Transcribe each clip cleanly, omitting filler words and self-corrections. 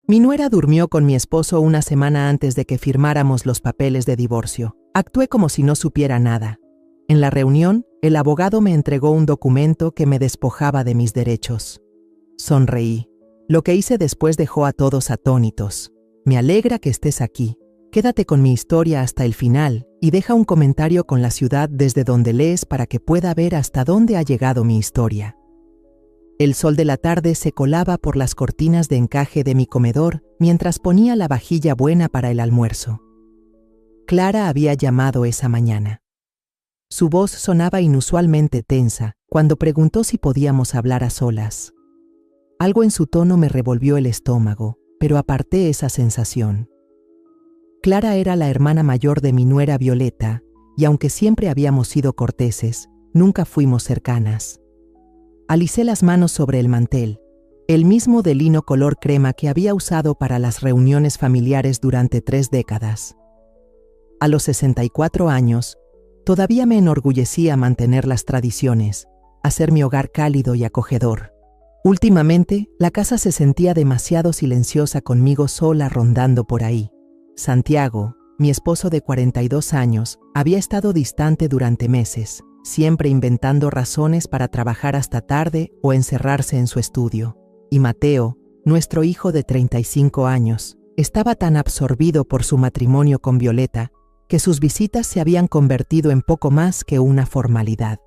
Mi nuera durmió con mi esposo una semana antes de que firmáramos los papeles de divorcio. Actué como si no supiera nada. En la reunión, el abogado me entregó un documento que me despojaba de mis derechos. Sonreí. Lo que hice después dejó a todos atónitos. Me alegra que estés aquí. Quédate con mi historia hasta el final y deja un comentario con la ciudad desde donde lees para que pueda ver hasta dónde ha llegado mi historia. El sol de la tarde se colaba por las cortinas de encaje de mi comedor mientras ponía la vajilla buena para el almuerzo. Clara había llamado esa mañana. Su voz sonaba inusualmente tensa cuando preguntó si podíamos hablar a solas. Algo en su tono me revolvió el estómago, pero aparté esa sensación. Clara era la hermana mayor de mi nuera Violeta, y aunque siempre habíamos sido corteses, nunca fuimos cercanas. Alicé las manos sobre el mantel, el mismo de lino color crema que había usado para las reuniones familiares durante 3 décadas. A los 64 años, todavía me enorgullecía mantener las tradiciones, hacer mi hogar cálido y acogedor. Últimamente, la casa se sentía demasiado silenciosa conmigo sola rondando por ahí. Santiago, mi esposo de 42 años, había estado distante durante meses, siempre inventando razones para trabajar hasta tarde o encerrarse en su estudio. Y Mateo, nuestro hijo de 35 años, estaba tan absorbido por su matrimonio con Violeta que sus visitas se habían convertido en poco más que una formalidad.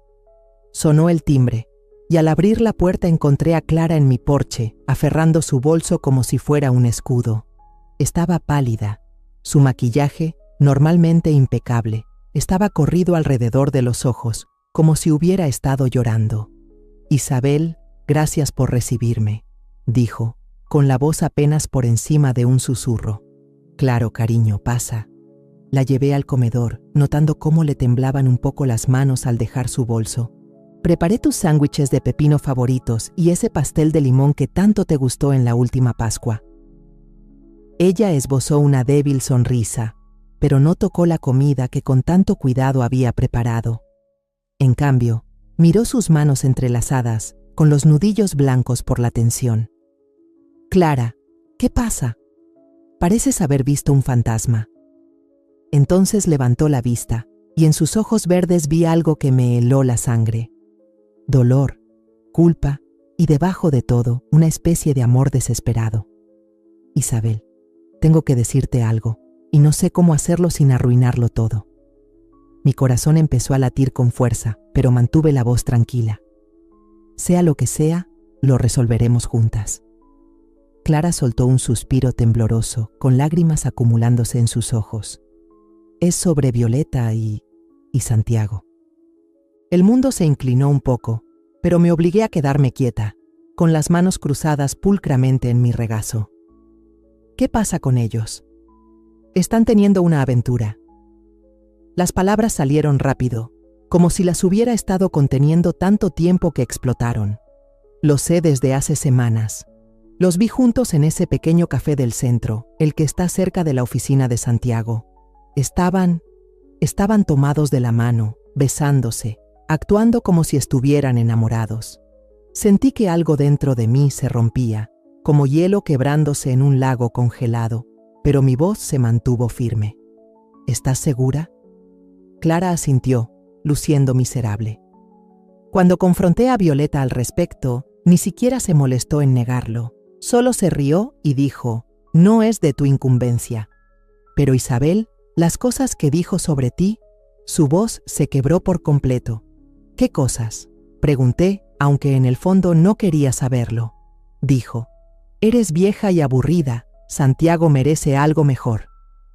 Sonó el timbre, y al abrir la puerta encontré a Clara en mi porche, aferrando su bolso como si fuera un escudo. Estaba pálida. Su maquillaje, normalmente impecable, estaba corrido alrededor de los ojos, como si hubiera estado llorando. «Isabel, gracias por recibirme», dijo, con la voz apenas por encima de un susurro. «Claro, cariño, pasa». La llevé al comedor, notando cómo le temblaban un poco las manos al dejar su bolso. «Preparé tus sándwiches de pepino favoritos y ese pastel de limón que tanto te gustó en la última Pascua». Ella esbozó una débil sonrisa, pero no tocó la comida que con tanto cuidado había preparado. En cambio, miró sus manos entrelazadas, con los nudillos blancos por la tensión. «Clara, ¿qué pasa? Pareces haber visto un fantasma». Entonces levantó la vista, y en sus ojos verdes vi algo que me heló la sangre. Dolor, culpa, y debajo de todo, una especie de amor desesperado. «Isabel, tengo que decirte algo, y no sé cómo hacerlo sin arruinarlo todo». Mi corazón empezó a latir con fuerza, pero mantuve la voz tranquila. «Sea lo que sea, lo resolveremos juntas». Clara soltó un suspiro tembloroso, con lágrimas acumulándose en sus ojos. «Es sobre Violeta y Santiago». El mundo se inclinó un poco, pero me obligué a quedarme quieta, con las manos cruzadas pulcramente en mi regazo. «¿Qué pasa con ellos?» «Están teniendo una aventura». Las palabras salieron rápido, como si las hubiera estado conteniendo tanto tiempo que explotaron. «Lo sé desde hace semanas. Los vi juntos en ese pequeño café del centro, el que está cerca de la oficina de Santiago. Estaban tomados de la mano, besándose, actuando como si estuvieran enamorados. Sentí que algo dentro de mí se rompía, como hielo quebrándose en un lago congelado, pero mi voz se mantuvo firme. «¿Estás segura?» Clara asintió, luciendo miserable. Cuando confronté a Violeta al respecto, ni siquiera se molestó en negarlo. Solo se rió y dijo: «No es de tu incumbencia». Pero Isabel, las cosas que dijo sobre ti, su voz se quebró por completo. «¿Qué cosas?», pregunté, aunque en el fondo no quería saberlo. Dijo: «Eres vieja y aburrida, Santiago merece algo mejor.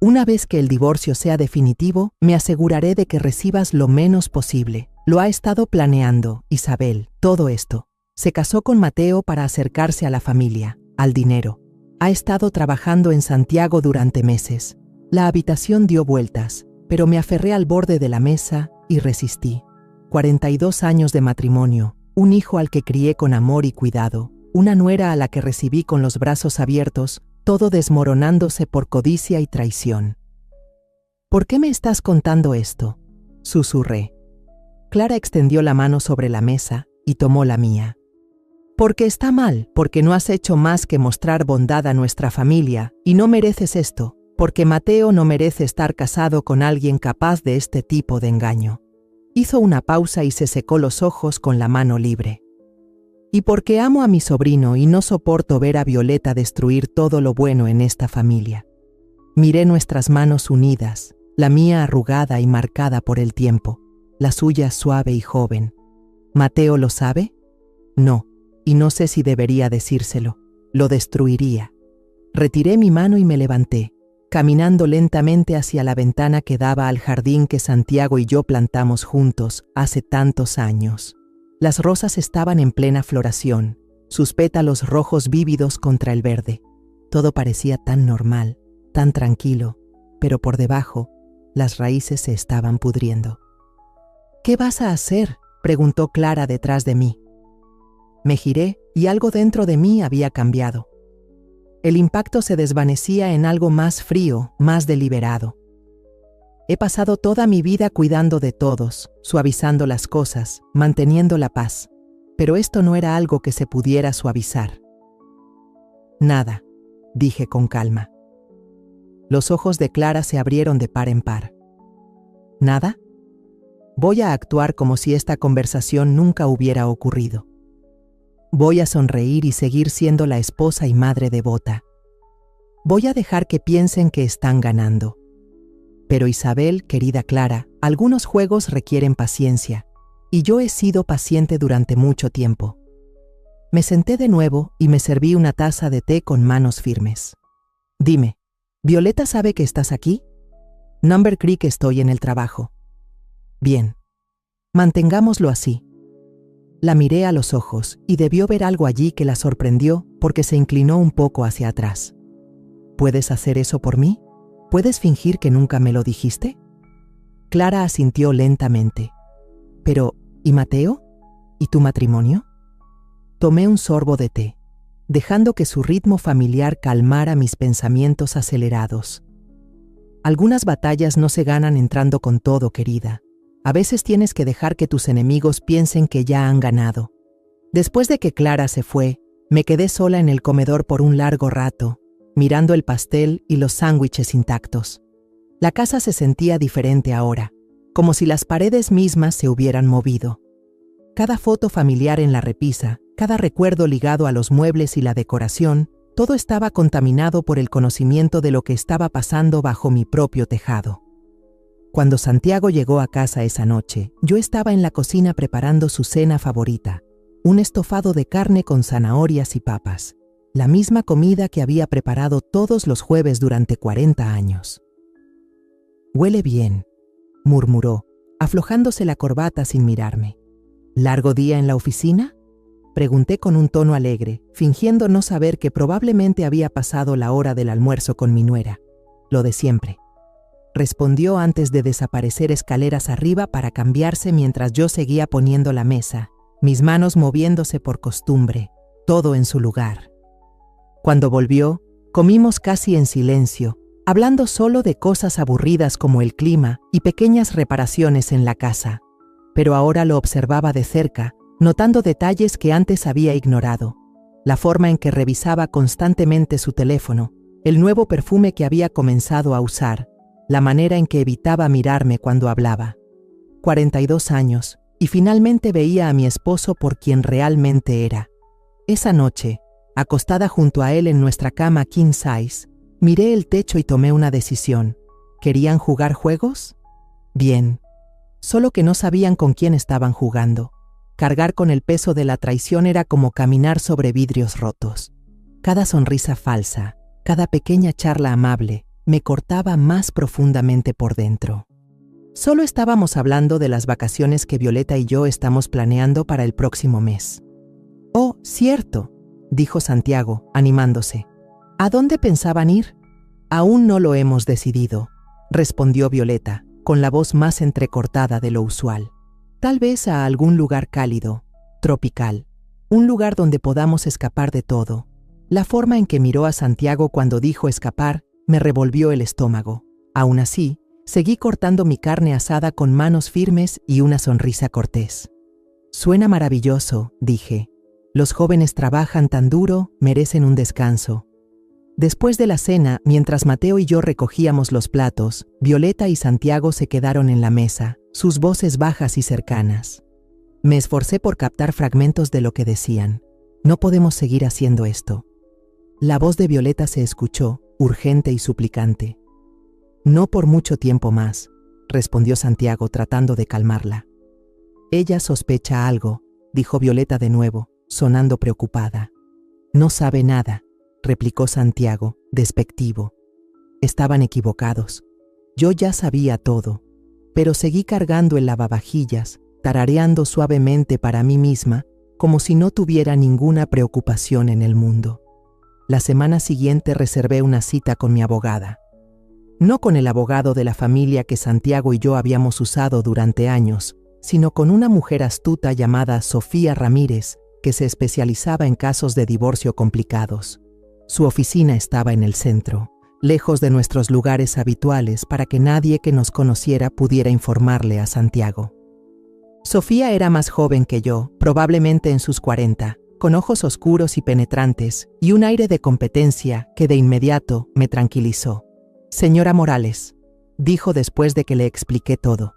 Una vez que el divorcio sea definitivo, me aseguraré de que recibas lo menos posible. Lo ha estado planeando, Isabel, todo esto. Se casó con Mateo para acercarse a la familia, al dinero. Ha estado trabajando en Santiago durante meses. La habitación dio vueltas, pero me aferré al borde de la mesa y resistí. 42 años de matrimonio, un hijo al que crié con amor y cuidado, una nuera a la que recibí con los brazos abiertos, todo desmoronándose por codicia y traición. «¿Por qué me estás contando esto?», susurré. Clara extendió la mano sobre la mesa y tomó la mía. Porque está mal, porque no has hecho más que mostrar bondad a nuestra familia, y no mereces esto, porque Mateo no merece estar casado con alguien capaz de este tipo de engaño. Hizo una pausa y se secó los ojos con la mano libre. Y porque amo a mi sobrino y no soporto ver a Violeta destruir todo lo bueno en esta familia. Miré nuestras manos unidas, la mía arrugada y marcada por el tiempo, la suya suave y joven. ¿Mateo lo sabe? No, y no sé si debería decírselo. Lo destruiría. Retiré mi mano y me levanté, caminando lentamente hacia la ventana que daba al jardín que Santiago y yo plantamos juntos hace tantos años. Las rosas estaban en plena floración, sus pétalos rojos vívidos contra el verde. Todo parecía tan normal, tan tranquilo, pero por debajo, las raíces se estaban pudriendo. ¿Qué vas a hacer?, preguntó Clara detrás de mí. Me giré y algo dentro de mí había cambiado. El impacto se desvanecía en algo más frío, más deliberado. He pasado toda mi vida cuidando de todos, suavizando las cosas, manteniendo la paz, pero esto no era algo que se pudiera suavizar. Nada, dije con calma. Los ojos de Clara se abrieron de par en par. ¿Nada? Voy a actuar como si esta conversación nunca hubiera ocurrido. Voy a sonreír y seguir siendo la esposa y madre devota. Voy a dejar que piensen que están ganando. Pero Isabel, querida Clara, algunos juegos requieren paciencia, y yo he sido paciente durante mucho tiempo. Me senté de nuevo y me serví una taza de té con manos firmes. Dime, ¿Violeta sabe que estás aquí? Number Creek, estoy en el trabajo. Bien. Mantengámoslo así. La miré a los ojos y debió ver algo allí que la sorprendió porque se inclinó un poco hacia atrás. ¿Puedes hacer eso por mí? ¿Puedes fingir que nunca me lo dijiste? Clara asintió lentamente. Pero, ¿y Mateo? ¿Y tu matrimonio? Tomé un sorbo de té, dejando que su ritmo familiar calmara mis pensamientos acelerados. Algunas batallas no se ganan entrando con todo, querida. A veces tienes que dejar que tus enemigos piensen que ya han ganado. Después de que Clara se fue, me quedé sola en el comedor por un largo rato, mirando el pastel y los sándwiches intactos. La casa se sentía diferente ahora, como si las paredes mismas se hubieran movido. Cada foto familiar en la repisa, cada recuerdo ligado a los muebles y la decoración, todo estaba contaminado por el conocimiento de lo que estaba pasando bajo mi propio tejado. Cuando Santiago llegó a casa esa noche, yo estaba en la cocina preparando su cena favorita, un estofado de carne con zanahorias y papas, la misma comida que había preparado todos los jueves durante 40 años. «Huele bien», murmuró, aflojándose la corbata sin mirarme. «¿Largo día en la oficina?», pregunté con un tono alegre, fingiendo no saber que probablemente había pasado la hora del almuerzo con mi nuera. «Lo de siempre», respondió antes de desaparecer escaleras arriba para cambiarse mientras yo seguía poniendo la mesa, mis manos moviéndose por costumbre, todo en su lugar. Cuando volvió, comimos casi en silencio, hablando solo de cosas aburridas como el clima y pequeñas reparaciones en la casa. Pero ahora lo observaba de cerca, notando detalles que antes había ignorado. La forma en que revisaba constantemente su teléfono, el nuevo perfume que había comenzado a usar, la manera en que evitaba mirarme cuando hablaba. 42 años, y finalmente veía a mi esposo por quien realmente era. Esa noche, acostada junto a él en nuestra cama king size, miré el techo y tomé una decisión. ¿Querían jugar juegos? Bien. Solo que no sabían con quién estaban jugando. Cargar con el peso de la traición era como caminar sobre vidrios rotos. Cada sonrisa falsa, cada pequeña charla amable, me cortaba más profundamente por dentro. Solo estábamos hablando de las vacaciones que Violeta y yo estamos planeando para el próximo mes. «Oh, cierto», dijo Santiago, animándose. «¿A dónde pensaban ir?» «Aún no lo hemos decidido», respondió Violeta, con la voz más entrecortada de lo usual. «Tal vez a algún lugar cálido, tropical, un lugar donde podamos escapar de todo». La forma en que miró a Santiago cuando dijo escapar me revolvió el estómago. Aún así, seguí cortando mi carne asada con manos firmes y una sonrisa cortés. «Suena maravilloso», dije. Los jóvenes trabajan tan duro, merecen un descanso. Después de la cena, mientras Mateo y yo recogíamos los platos, Violeta y Santiago se quedaron en la mesa, sus voces bajas y cercanas. Me esforcé por captar fragmentos de lo que decían. No podemos seguir haciendo esto. La voz de Violeta se escuchó, urgente y suplicante. No por mucho tiempo más, respondió Santiago tratando de calmarla. Ella sospecha algo, dijo Violeta de nuevo, sonando preocupada. No sabe nada, replicó Santiago, despectivo. Estaban equivocados. Yo ya sabía todo, pero seguí cargando el lavavajillas, tarareando suavemente para mí misma, como si no tuviera ninguna preocupación en el mundo. La semana siguiente reservé una cita con mi abogada. No con el abogado de la familia que Santiago y yo habíamos usado durante años, sino con una mujer astuta llamada Sofía Ramírez, que se especializaba en casos de divorcio complicados. Su oficina estaba en el centro, lejos de nuestros lugares habituales para que nadie que nos conociera pudiera informarle a Santiago. Sofía era más joven que yo, probablemente en sus 40, con ojos oscuros y penetrantes y un aire de competencia que de inmediato me tranquilizó. «Señora Morales», dijo después de que le expliqué todo,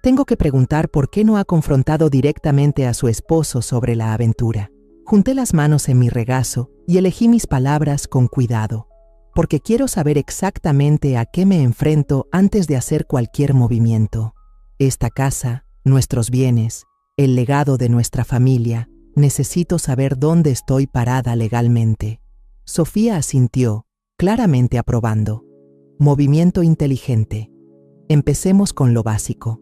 «tengo que preguntar por qué no ha confrontado directamente a su esposo sobre la aventura». Junté las manos en mi regazo y elegí mis palabras con cuidado, porque quiero saber exactamente a qué me enfrento antes de hacer cualquier movimiento. Esta casa, nuestros bienes, el legado de nuestra familia, necesito saber dónde estoy parada legalmente. Sofía asintió, claramente aprobando. Movimiento inteligente. Empecemos con lo básico.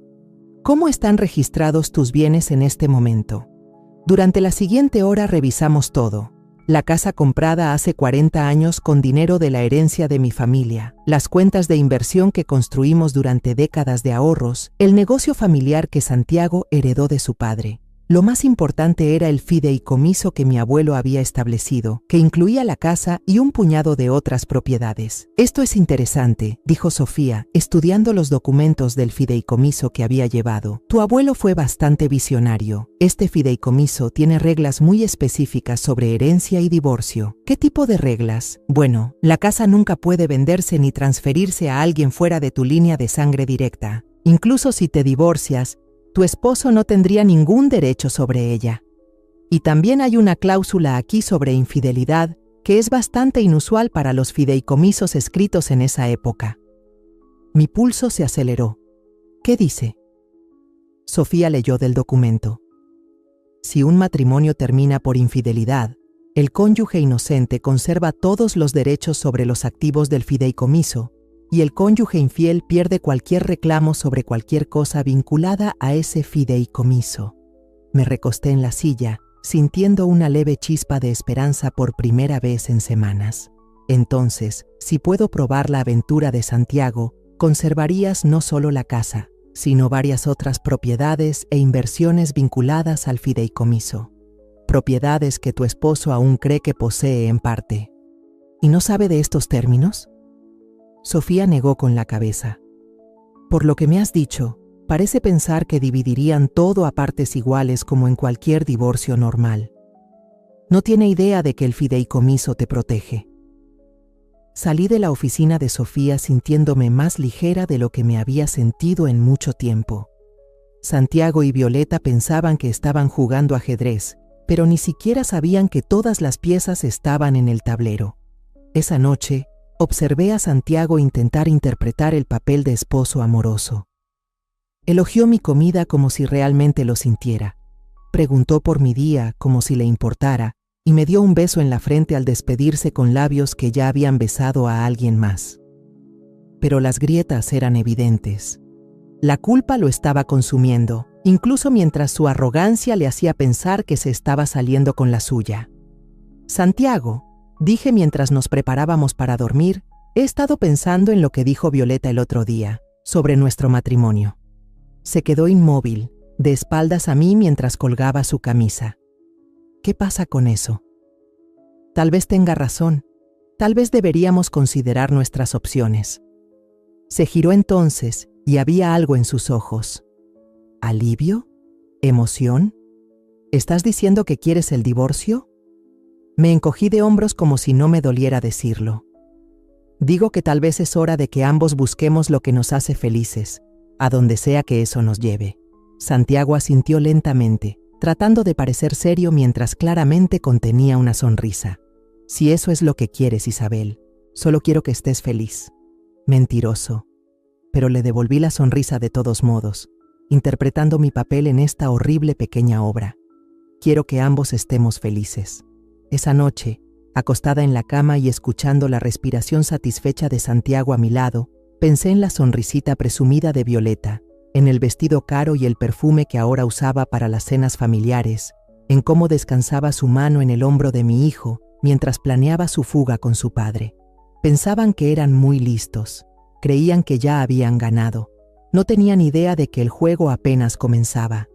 ¿Cómo están registrados tus bienes en este momento? Durante la siguiente hora revisamos todo. La casa comprada hace 40 años con dinero de la herencia de mi familia, las cuentas de inversión que construimos durante décadas de ahorros, el negocio familiar que Santiago heredó de su padre. Lo más importante era el fideicomiso que mi abuelo había establecido, que incluía la casa y un puñado de otras propiedades. Esto es interesante, dijo Sofía, estudiando los documentos del fideicomiso que había llevado. Tu abuelo fue bastante visionario. Este fideicomiso tiene reglas muy específicas sobre herencia y divorcio. ¿Qué tipo de reglas? Bueno, la casa nunca puede venderse ni transferirse a alguien fuera de tu línea de sangre directa. Incluso si te divorcias, tu esposo no tendría ningún derecho sobre ella. Y también hay una cláusula aquí sobre infidelidad que es bastante inusual para los fideicomisos escritos en esa época. Mi pulso se aceleró. ¿Qué dice? Sofía leyó del documento. Si un matrimonio termina por infidelidad, el cónyuge inocente conserva todos los derechos sobre los activos del fideicomiso, y el cónyuge infiel pierde cualquier reclamo sobre cualquier cosa vinculada a ese fideicomiso. Me recosté en la silla, sintiendo una leve chispa de esperanza por primera vez en semanas. Entonces, si puedo probar la aventura de Santiago, conservarías no solo la casa, sino varias otras propiedades e inversiones vinculadas al fideicomiso. Propiedades que tu esposo aún cree que posee en parte. ¿Y no sabe de estos términos? Sofía negó con la cabeza. Por lo que me has dicho, parece pensar que dividirían todo a partes iguales como en cualquier divorcio normal. No tiene idea de que el fideicomiso te protege. Salí de la oficina de Sofía sintiéndome más ligera de lo que me había sentido en mucho tiempo. Santiago y Violeta pensaban que estaban jugando ajedrez, pero ni siquiera sabían que todas las piezas estaban en el tablero. Esa noche, observé a Santiago intentar interpretar el papel de esposo amoroso. Elogió mi comida como si realmente lo sintiera. Preguntó por mi día como si le importara y me dio un beso en la frente al despedirse con labios que ya habían besado a alguien más. Pero las grietas eran evidentes. La culpa lo estaba consumiendo, incluso mientras su arrogancia le hacía pensar que se estaba saliendo con la suya. Santiago, dije mientras nos preparábamos para dormir, he estado pensando en lo que dijo Violeta el otro día, sobre nuestro matrimonio. Se quedó inmóvil, de espaldas a mí mientras colgaba su camisa. ¿Qué pasa con eso? Tal vez tenga razón. Tal vez deberíamos considerar nuestras opciones. Se giró entonces y había algo en sus ojos. ¿Alivio? ¿Emoción? ¿Estás diciendo que quieres el divorcio? Me encogí de hombros como si no me doliera decirlo. Digo que tal vez es hora de que ambos busquemos lo que nos hace felices, a donde sea que eso nos lleve. Santiago asintió lentamente, tratando de parecer serio mientras claramente contenía una sonrisa. Si eso es lo que quieres, Isabel, solo quiero que estés feliz. Mentiroso. Pero le devolví la sonrisa de todos modos, interpretando mi papel en esta horrible pequeña obra. Quiero que ambos estemos felices. Esa noche, acostada en la cama y escuchando la respiración satisfecha de Santiago a mi lado, pensé en la sonrisita presumida de Violeta, en el vestido caro y el perfume que ahora usaba para las cenas familiares, en cómo descansaba su mano en el hombro de mi hijo mientras planeaba su fuga con su padre. Pensaban que eran muy listos, creían que ya habían ganado, no tenían idea de que el juego apenas comenzaba.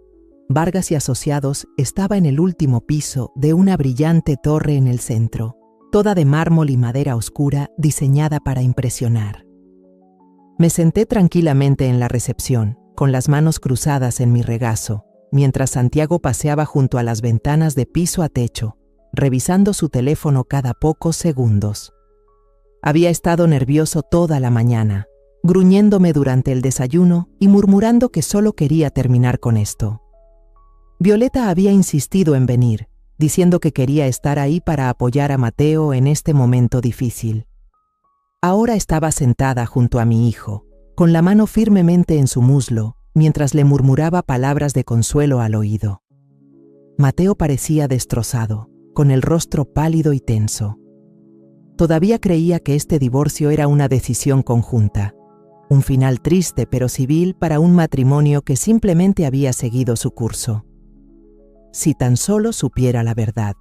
Vargas y Asociados estaba en el último piso de una brillante torre en el centro, toda de mármol y madera oscura diseñada para impresionar. Me senté tranquilamente en la recepción, con las manos cruzadas en mi regazo, mientras Santiago paseaba junto a las ventanas de piso a techo, revisando su teléfono cada pocos segundos. Había estado nervioso toda la mañana, gruñéndome durante el desayuno y murmurando que solo quería terminar con esto. Violeta había insistido en venir, diciendo que quería estar ahí para apoyar a Mateo en este momento difícil. Ahora estaba sentada junto a mi hijo, con la mano firmemente en su muslo, mientras le murmuraba palabras de consuelo al oído. Mateo parecía destrozado, con el rostro pálido y tenso. Todavía creía que este divorcio era una decisión conjunta, un final triste pero civil para un matrimonio que simplemente había seguido su curso. Si tan solo supiera la verdad.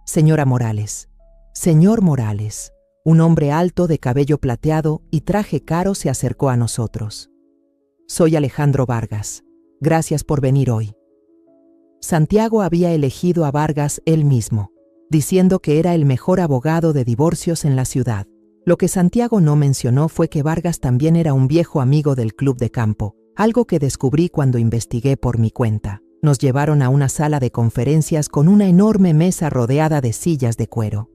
Señora Morales, señor Morales, un hombre alto de cabello plateado y traje caro se acercó a nosotros. Soy Alejandro Vargas. Gracias por venir hoy. Santiago había elegido a Vargas él mismo, diciendo que era el mejor abogado de divorcios en la ciudad. Lo que Santiago no mencionó fue que Vargas también era un viejo amigo del club de campo, algo que descubrí cuando investigué por mi cuenta. Nos llevaron a una sala de conferencias con una enorme mesa rodeada de sillas de cuero.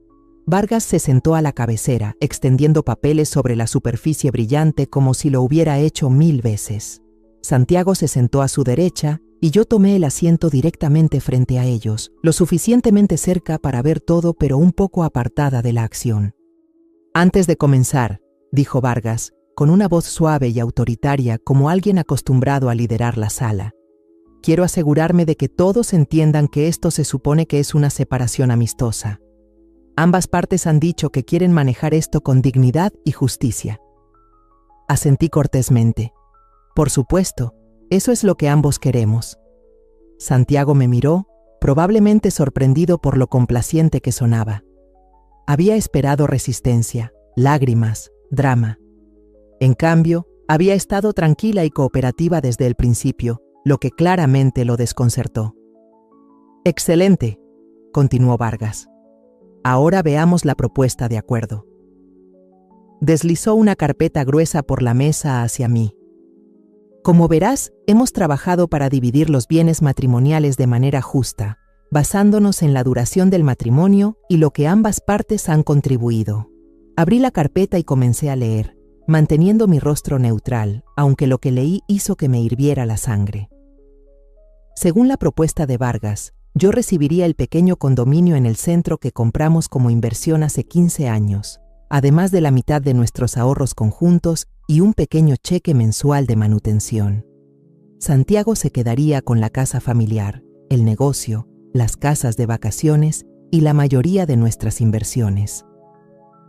Vargas se sentó a la cabecera, extendiendo papeles sobre la superficie brillante como si lo hubiera hecho 1000 veces. Santiago se sentó a su derecha y yo tomé el asiento directamente frente a ellos, lo suficientemente cerca para ver todo pero un poco apartada de la acción. Antes de comenzar, dijo Vargas, con una voz suave y autoritaria como alguien acostumbrado a liderar la sala. Quiero asegurarme de que todos entiendan que esto se supone que es una separación amistosa. Ambas partes han dicho que quieren manejar esto con dignidad y justicia. Asentí cortésmente. Por supuesto, eso es lo que ambos queremos. Santiago me miró, probablemente sorprendido por lo complaciente que sonaba. Había esperado resistencia, lágrimas, drama. En cambio, había estado tranquila y cooperativa desde el principio, lo que claramente lo desconcertó. Excelente, continuó Vargas. Ahora veamos la propuesta de acuerdo. Deslizó una carpeta gruesa por la mesa hacia mí. Como verás, hemos trabajado para dividir los bienes matrimoniales de manera justa, basándonos en la duración del matrimonio y lo que ambas partes han contribuido. Abrí la carpeta y comencé a leer, manteniendo mi rostro neutral, aunque lo que leí hizo que me hirviera la sangre. Según la propuesta de Vargas, yo recibiría el pequeño condominio en el centro que compramos como inversión hace 15 años, además de la mitad de nuestros ahorros conjuntos y un pequeño cheque mensual de manutención. Santiago se quedaría con la casa familiar, el negocio, las casas de vacaciones y la mayoría de nuestras inversiones.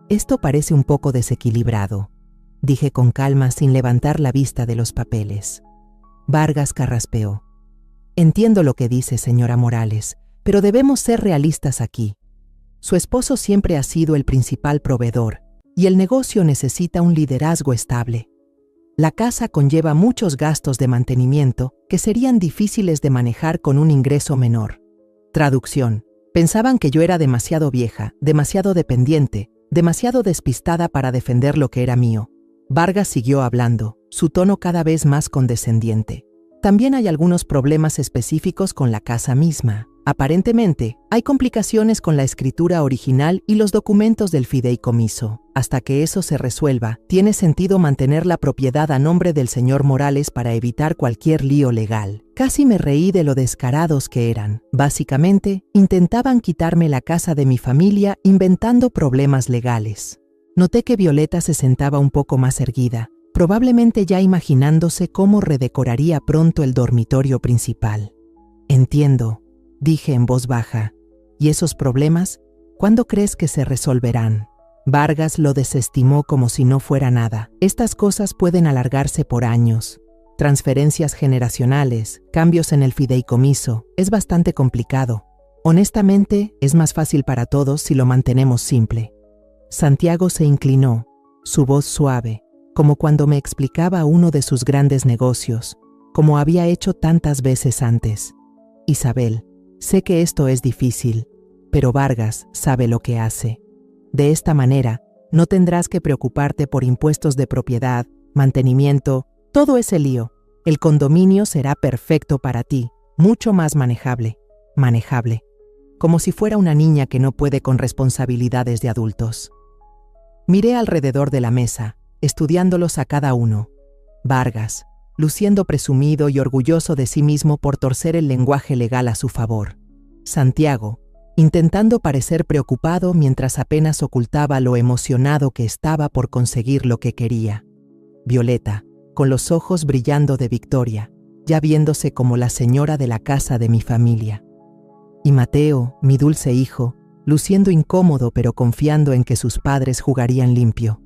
Esto parece un poco desequilibrado, dije con calma sin levantar la vista de los papeles. Vargas carraspeó. Entiendo lo que dice, señora Morales, pero debemos ser realistas aquí. Su esposo siempre ha sido el principal proveedor y el negocio necesita un liderazgo estable. La casa conlleva muchos gastos de mantenimiento que serían difíciles de manejar con un ingreso menor. Traducción. Pensaban que yo era demasiado vieja, demasiado dependiente, demasiado despistada para defender lo que era mío. Vargas siguió hablando, su tono cada vez más condescendiente. También hay algunos problemas específicos con la casa misma. Aparentemente, hay complicaciones con la escritura original y los documentos del fideicomiso. Hasta que eso se resuelva, tiene sentido mantener la propiedad a nombre del señor Morales para evitar cualquier lío legal. Casi me reí de lo descarados que eran. Básicamente, intentaban quitarme la casa de mi familia inventando problemas legales. Noté que Violeta se sentaba un poco más erguida, probablemente ya imaginándose cómo redecoraría pronto el dormitorio principal. Entiendo, dije en voz baja. ¿Y esos problemas? ¿Cuándo crees que se resolverán? Vargas lo desestimó como si no fuera nada. Estas cosas pueden alargarse por años. Transferencias generacionales, cambios en el fideicomiso, es bastante complicado. Honestamente, es más fácil para todos si lo mantenemos simple. Santiago se inclinó, su voz suave, como cuando me explicaba uno de sus grandes negocios, como había hecho tantas veces antes. Isabel, sé que esto es difícil, pero Vargas sabe lo que hace. De esta manera, no tendrás que preocuparte por impuestos de propiedad, mantenimiento, todo ese lío. El condominio será perfecto para ti, mucho más manejable, como si fuera una niña que no puede con responsabilidades de adultos. Miré alrededor de la mesa, estudiándolos a cada uno. Vargas, luciendo presumido y orgulloso de sí mismo por torcer el lenguaje legal a su favor. Santiago, intentando parecer preocupado mientras apenas ocultaba lo emocionado que estaba por conseguir lo que quería. Violeta, con los ojos brillando de victoria, ya viéndose como la señora de la casa de mi familia. Y Mateo, mi dulce hijo, luciendo incómodo pero confiando en que sus padres jugarían limpio.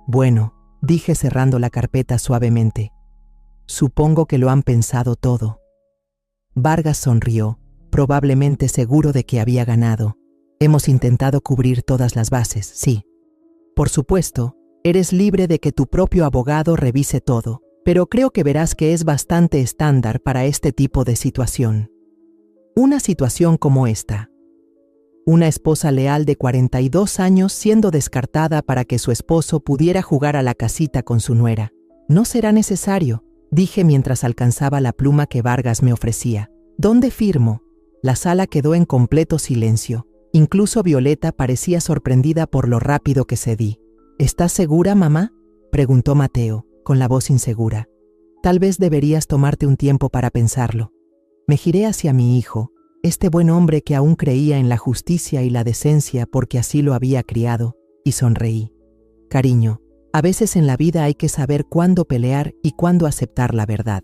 Bueno, dije cerrando la carpeta suavemente. Supongo que lo han pensado todo. Vargas sonrió, probablemente seguro de que había ganado. Hemos intentado cubrir todas las bases, sí. Por supuesto, eres libre de que tu propio abogado revise todo, pero creo que verás que es bastante estándar para este tipo de situación. Una situación como esta. Una esposa leal de 42 años siendo descartada para que su esposo pudiera jugar a la casita con su nuera. No será necesario, dije mientras alcanzaba la pluma que Vargas me ofrecía. ¿Dónde firmo? La sala quedó en completo silencio. Incluso Violeta parecía sorprendida por lo rápido que cedí. ¿Estás segura, mamá?, preguntó Mateo, con la voz insegura. Tal vez deberías tomarte un tiempo para pensarlo. Me giré hacia mi hijo, este buen hombre que aún creía en la justicia y la decencia porque así lo había criado, y sonreí. Cariño, a veces en la vida hay que saber cuándo pelear y cuándo aceptar la verdad.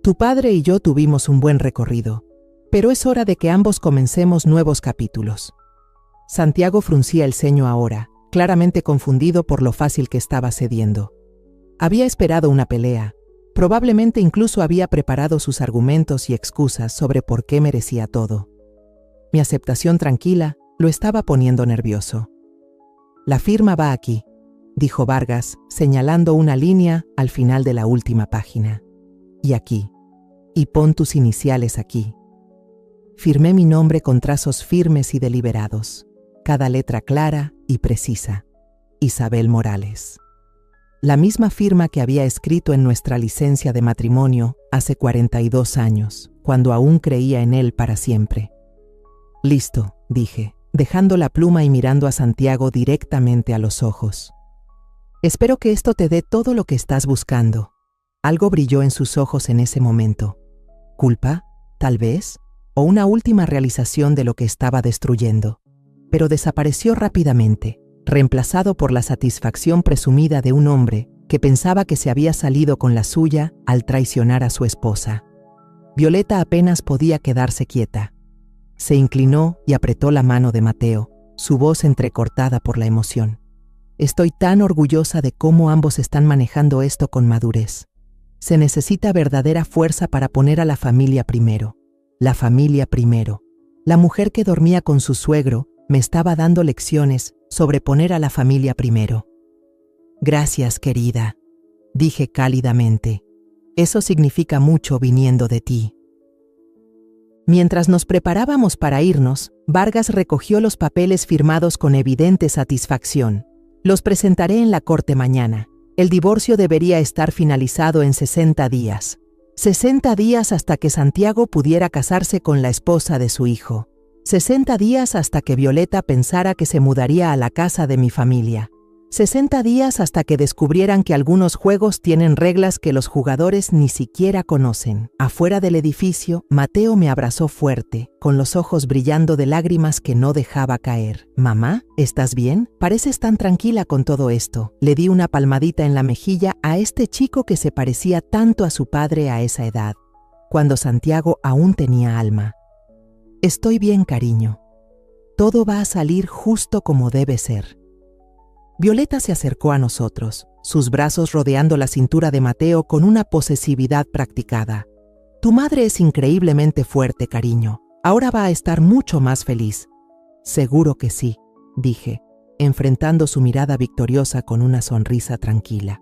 Tu padre y yo tuvimos un buen recorrido, pero es hora de que ambos comencemos nuevos capítulos. Santiago fruncía el ceño ahora, claramente confundido por lo fácil que estaba cediendo. Había esperado una pelea. Probablemente incluso había preparado sus argumentos y excusas sobre por qué merecía todo. Mi aceptación tranquila lo estaba poniendo nervioso. La firma va aquí, dijo Vargas, señalando una línea al final de la última página. Y aquí. Y pon tus iniciales aquí. Firmé mi nombre con trazos firmes y deliberados, cada letra clara y precisa. Isabel Morales. La misma firma que había escrito en nuestra licencia de matrimonio hace 42 años, cuando aún creía en él para siempre. Listo, dije, dejando la pluma y mirando a Santiago directamente a los ojos. Espero que esto te dé todo lo que estás buscando. Algo brilló en sus ojos en ese momento. ¿Culpa? Tal vez. O una última realización de lo que estaba destruyendo. Pero desapareció rápidamente, reemplazado por la satisfacción presumida de un hombre que pensaba que se había salido con la suya al traicionar a su esposa. Violeta apenas podía quedarse quieta. Se inclinó y apretó la mano de Mateo, su voz entrecortada por la emoción. Estoy tan orgullosa de cómo ambos están manejando esto con madurez. Se necesita verdadera fuerza para poner a la familia primero. La familia primero. La mujer que dormía con su suegro me estaba dando lecciones sobre poner a la familia primero. Gracias, querida, dije cálidamente. Eso significa mucho viniendo de ti. Mientras nos preparábamos para irnos, Vargas recogió los papeles firmados con evidente satisfacción. Los presentaré en la corte mañana. El divorcio debería estar finalizado en 60 días. 60 días hasta que Santiago pudiera casarse con la esposa de su hijo. 60 días hasta que Violeta pensara que se mudaría a la casa de mi familia. 60 días hasta que descubrieran que algunos juegos tienen reglas que los jugadores ni siquiera conocen. Afuera del edificio, Mateo me abrazó fuerte, con los ojos brillando de lágrimas que no dejaba caer. «Mamá, ¿estás bien? Pareces tan tranquila con todo esto». Le di una palmadita en la mejilla a este chico que se parecía tanto a su padre a esa edad, cuando Santiago aún tenía alma. «Estoy bien, cariño. Todo va a salir justo como debe ser». Violeta se acercó a nosotros, sus brazos rodeando la cintura de Mateo con una posesividad practicada. «Tu madre es increíblemente fuerte, cariño. Ahora va a estar mucho más feliz». «Seguro que sí», dije, enfrentando su mirada victoriosa con una sonrisa tranquila.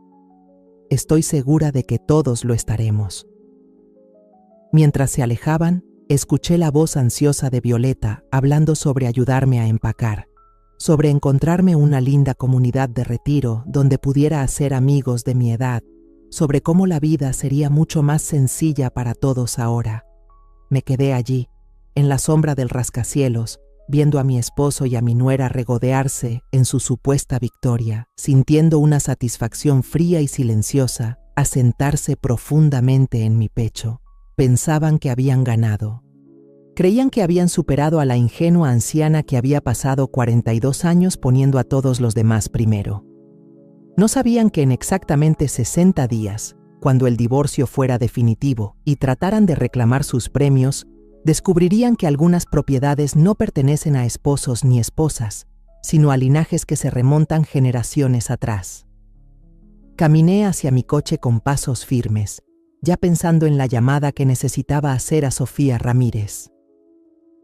«Estoy segura de que todos lo estaremos». Mientras se alejaban, escuché la voz ansiosa de Violeta hablando sobre ayudarme a empacar, sobre encontrarme una linda comunidad de retiro donde pudiera hacer amigos de mi edad, sobre cómo la vida sería mucho más sencilla para todos ahora. Me quedé allí, en la sombra del rascacielos, viendo a mi esposo y a mi nuera regodearse en su supuesta victoria, sintiendo una satisfacción fría y silenciosa asentarse profundamente en mi pecho. Pensaban que habían ganado. Creían que habían superado a la ingenua anciana que había pasado 42 años poniendo a todos los demás primero. No sabían que en exactamente 60 días, cuando el divorcio fuera definitivo y trataran de reclamar sus premios, descubrirían que algunas propiedades no pertenecen a esposos ni esposas, sino a linajes que se remontan generaciones atrás. Caminé hacia mi coche con pasos firmes, ya pensando en la llamada que necesitaba hacer a Sofía Ramírez.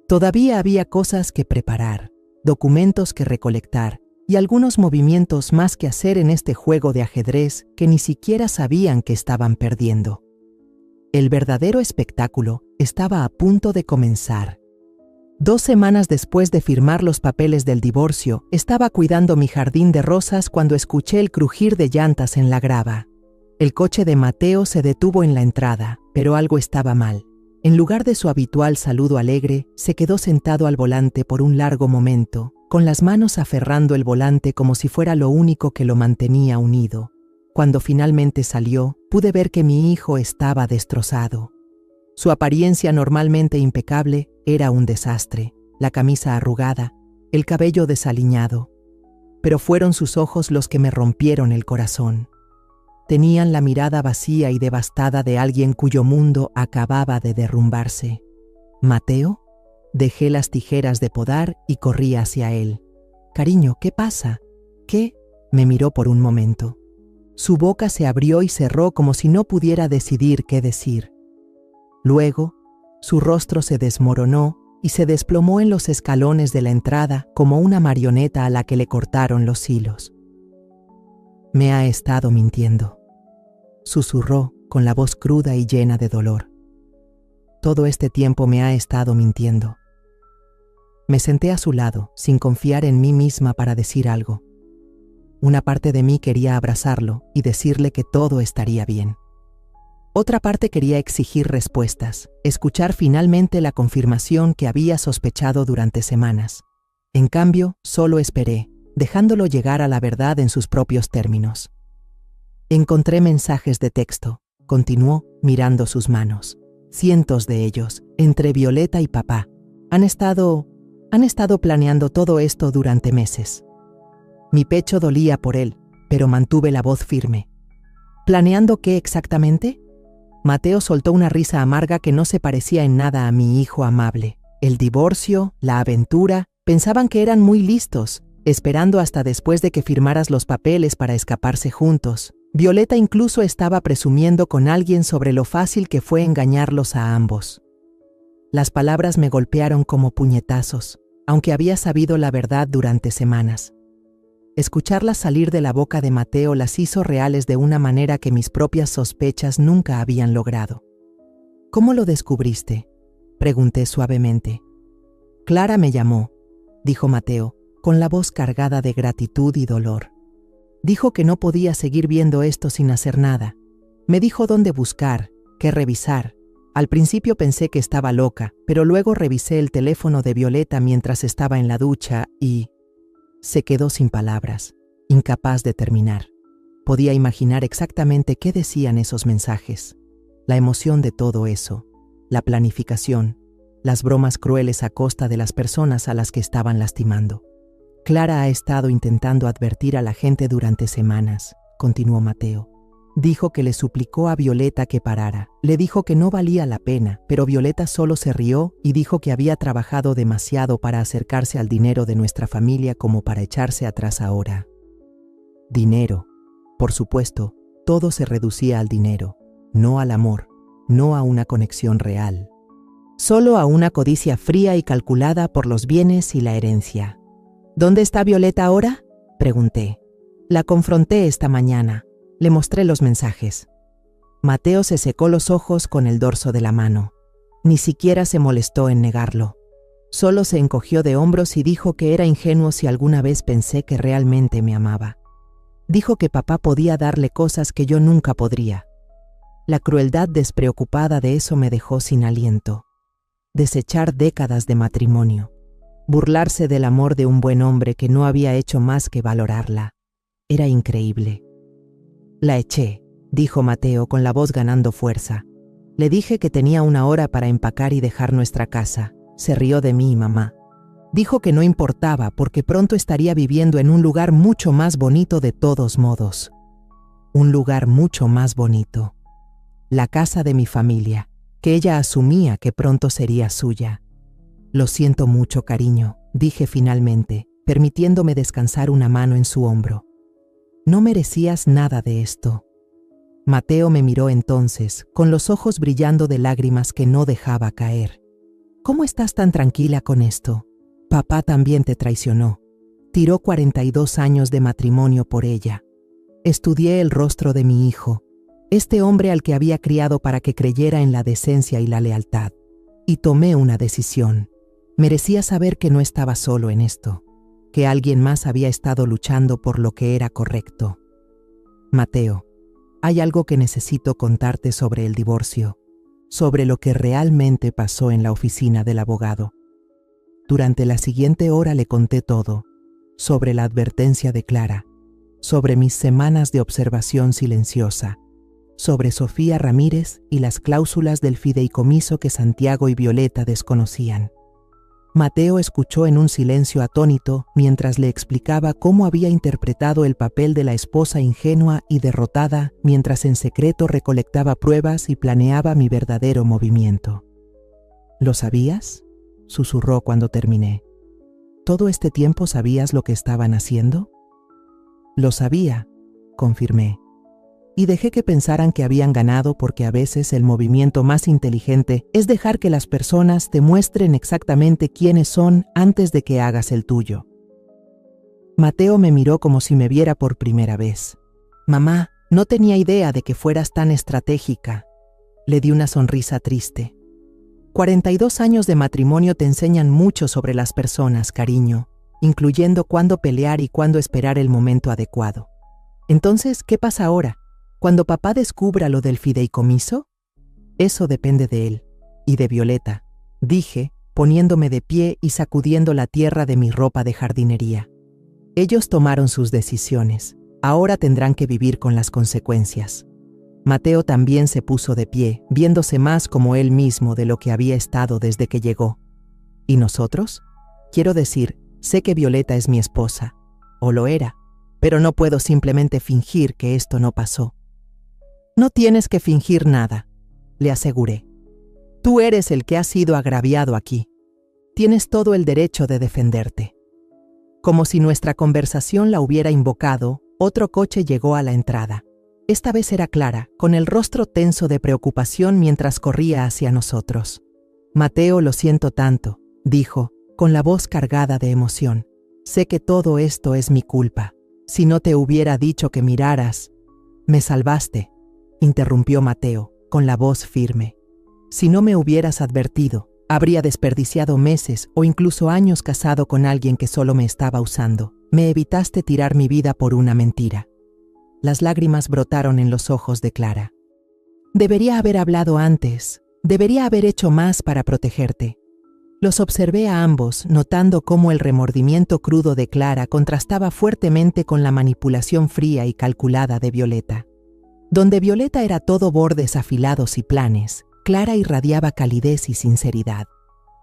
Todavía había cosas que preparar, documentos que recolectar y algunos movimientos más que hacer en este juego de ajedrez que ni siquiera sabían que estaban perdiendo. El verdadero espectáculo estaba a punto de comenzar. 2 semanas después de firmar los papeles del divorcio, estaba cuidando mi jardín de rosas cuando escuché el crujir de llantas en la grava. El coche de Mateo se detuvo en la entrada, pero algo estaba mal. En lugar de su habitual saludo alegre, se quedó sentado al volante por un largo momento, con las manos aferrando el volante como si fuera lo único que lo mantenía unido. Cuando finalmente salió, pude ver que mi hijo estaba destrozado. Su apariencia normalmente impecable era un desastre, la camisa arrugada, el cabello desaliñado. Pero fueron sus ojos los que me rompieron el corazón. Tenían la mirada vacía y devastada de alguien cuyo mundo acababa de derrumbarse. «¿Mateo?». Dejé las tijeras de podar y corrí hacia él. «Cariño, ¿qué pasa?». «¿Qué?». Me miró por un momento. Su boca se abrió y cerró como si no pudiera decidir qué decir. Luego, su rostro se desmoronó y se desplomó en los escalones de la entrada como una marioneta a la que le cortaron los hilos. «Me ha estado mintiendo», susurró con la voz cruda y llena de dolor. «Todo este tiempo me ha estado mintiendo». Me senté a su lado, sin confiar en mí misma para decir algo. Una parte de mí quería abrazarlo y decirle que todo estaría bien. Otra parte quería exigir respuestas, escuchar finalmente la confirmación que había sospechado durante semanas. En cambio, solo esperé, dejándolo llegar a la verdad en sus propios términos. «Encontré mensajes de texto», continuó, mirando sus manos. «Cientos de ellos, entre Violeta y papá. Han estado planeando todo esto durante meses». Mi pecho dolía por él, pero mantuve la voz firme. «¿Planeando qué exactamente?». Mateo soltó una risa amarga que no se parecía en nada a mi hijo amable. El divorcio, la aventura, pensaban que eran muy listos, esperando hasta después de que firmaras los papeles para escaparse juntos. Violeta incluso estaba presumiendo con alguien sobre lo fácil que fue engañarlos a ambos. Las palabras me golpearon como puñetazos, aunque había sabido la verdad durante semanas. Escucharlas salir de la boca de Mateo las hizo reales de una manera que mis propias sospechas nunca habían logrado. «¿Cómo lo descubriste?», pregunté suavemente. «Clara me llamó», dijo Mateo, con la voz cargada de gratitud y dolor. «Dijo que no podía seguir viendo esto sin hacer nada. Me dijo dónde buscar, ¿Qué revisar? Al principio pensé que estaba loca, pero luego revisé el teléfono de Violeta mientras estaba en la ducha y... Se quedó sin palabras, incapaz de terminar. Podía imaginar exactamente qué decían esos mensajes. La emoción de todo eso, la planificación, las bromas crueles a costa de las personas a las que estaban lastimando. Clara ha estado intentando advertir a la gente durante semanas, continuó Mateo. Dijo que le suplicó a Violeta que parara. Le dijo que no valía la pena, pero Violeta solo se rió y dijo que había trabajado demasiado para acercarse al dinero de nuestra familia como para echarse atrás ahora. Dinero. Por supuesto, todo se reducía al dinero, no al amor, no a una conexión real. Solo a una codicia fría y calculada por los bienes y la herencia. ¿Dónde está Violeta ahora?, pregunté. La confronté esta mañana. Le mostré los mensajes. Mateo se secó los ojos con el dorso de la mano. Ni siquiera se molestó en negarlo. Solo se encogió de hombros y dijo que era ingenuo si alguna vez pensé que realmente me amaba. Dijo que papá podía darle cosas que yo nunca podría. La crueldad despreocupada de eso me dejó sin aliento. Desechar décadas de matrimonio. Burlarse del amor de un buen hombre que no había hecho más que valorarla. Era increíble. La eché, dijo Mateo con la voz ganando fuerza. Le dije que tenía 1 hora para empacar y dejar nuestra casa. Se rió de mí, mamá. Dijo que no importaba porque pronto estaría viviendo en un lugar mucho más bonito de todos modos. Un lugar mucho más bonito. La casa de mi familia, que ella asumía que pronto sería suya. Lo siento mucho, cariño, dije finalmente, permitiéndome descansar una mano en su hombro. No merecías nada de esto. Mateo me miró entonces, con los ojos brillando de lágrimas que no dejaba caer. ¿Cómo estás tan tranquila con esto? Papá también te traicionó. Tiró 42 años de matrimonio por ella. Estudié el rostro de mi hijo, este hombre al que había criado para que creyera en la decencia y la lealtad, y tomé una decisión. Merecía saber que no estaba solo en esto, que alguien más había estado luchando por lo que era correcto. Mateo, hay algo que necesito contarte sobre el divorcio, sobre lo que realmente pasó en la oficina del abogado. Durante la siguiente hora le conté todo, sobre la advertencia de Clara, sobre mis semanas de observación silenciosa, sobre Sofía Ramírez y las cláusulas del fideicomiso que Santiago y Violeta desconocían. Mateo escuchó en un silencio atónito mientras le explicaba cómo había interpretado el papel de la esposa ingenua y derrotada mientras en secreto recolectaba pruebas y planeaba mi verdadero movimiento. ¿Lo sabías?, susurró cuando terminé. ¿Todo este tiempo sabías lo que estaban haciendo? Lo sabía, confirmé. Y dejé que pensaran que habían ganado porque a veces el movimiento más inteligente es dejar que las personas te muestren exactamente quiénes son antes de que hagas el tuyo. Mateo me miró como si me viera por primera vez. Mamá, no tenía idea de que fueras tan estratégica. Le di una sonrisa triste. 42 años de matrimonio te enseñan mucho sobre las personas, cariño, incluyendo cuándo pelear y cuándo esperar el momento adecuado. Entonces, ¿qué pasa ahora? ¿Cuando papá descubra lo del fideicomiso? Eso depende de él y de Violeta, dije, poniéndome de pie y sacudiendo la tierra de mi ropa de jardinería. Ellos tomaron sus decisiones. Ahora tendrán que vivir con las consecuencias. Mateo también se puso de pie, viéndose más como él mismo de lo que había estado desde que llegó. ¿Y nosotros? Quiero decir, sé que Violeta es mi esposa, o lo era, pero no puedo simplemente fingir que esto no pasó. No tienes que fingir nada, le aseguré. Tú eres el que ha sido agraviado aquí. Tienes todo el derecho de defenderte. Como si nuestra conversación la hubiera invocado, otro coche llegó a la entrada. Esta vez era Clara, con el rostro tenso de preocupación mientras corría hacia nosotros. Mateo, lo siento tanto, dijo, con la voz cargada de emoción. Sé que todo esto es mi culpa. Si no te hubiera dicho que miraras... Me salvaste, interrumpió Mateo, con la voz firme. Si no me hubieras advertido, habría desperdiciado meses o incluso años casado con alguien que solo me estaba usando. Me evitaste tirar mi vida por una mentira. Las lágrimas brotaron en los ojos de Clara. Debería haber hablado antes. Debería haber hecho más para protegerte. Los observé a ambos, notando cómo el remordimiento crudo de Clara contrastaba fuertemente con la manipulación fría y calculada de Violeta. Donde Violeta era todo bordes afilados y planes, Clara irradiaba calidez y sinceridad.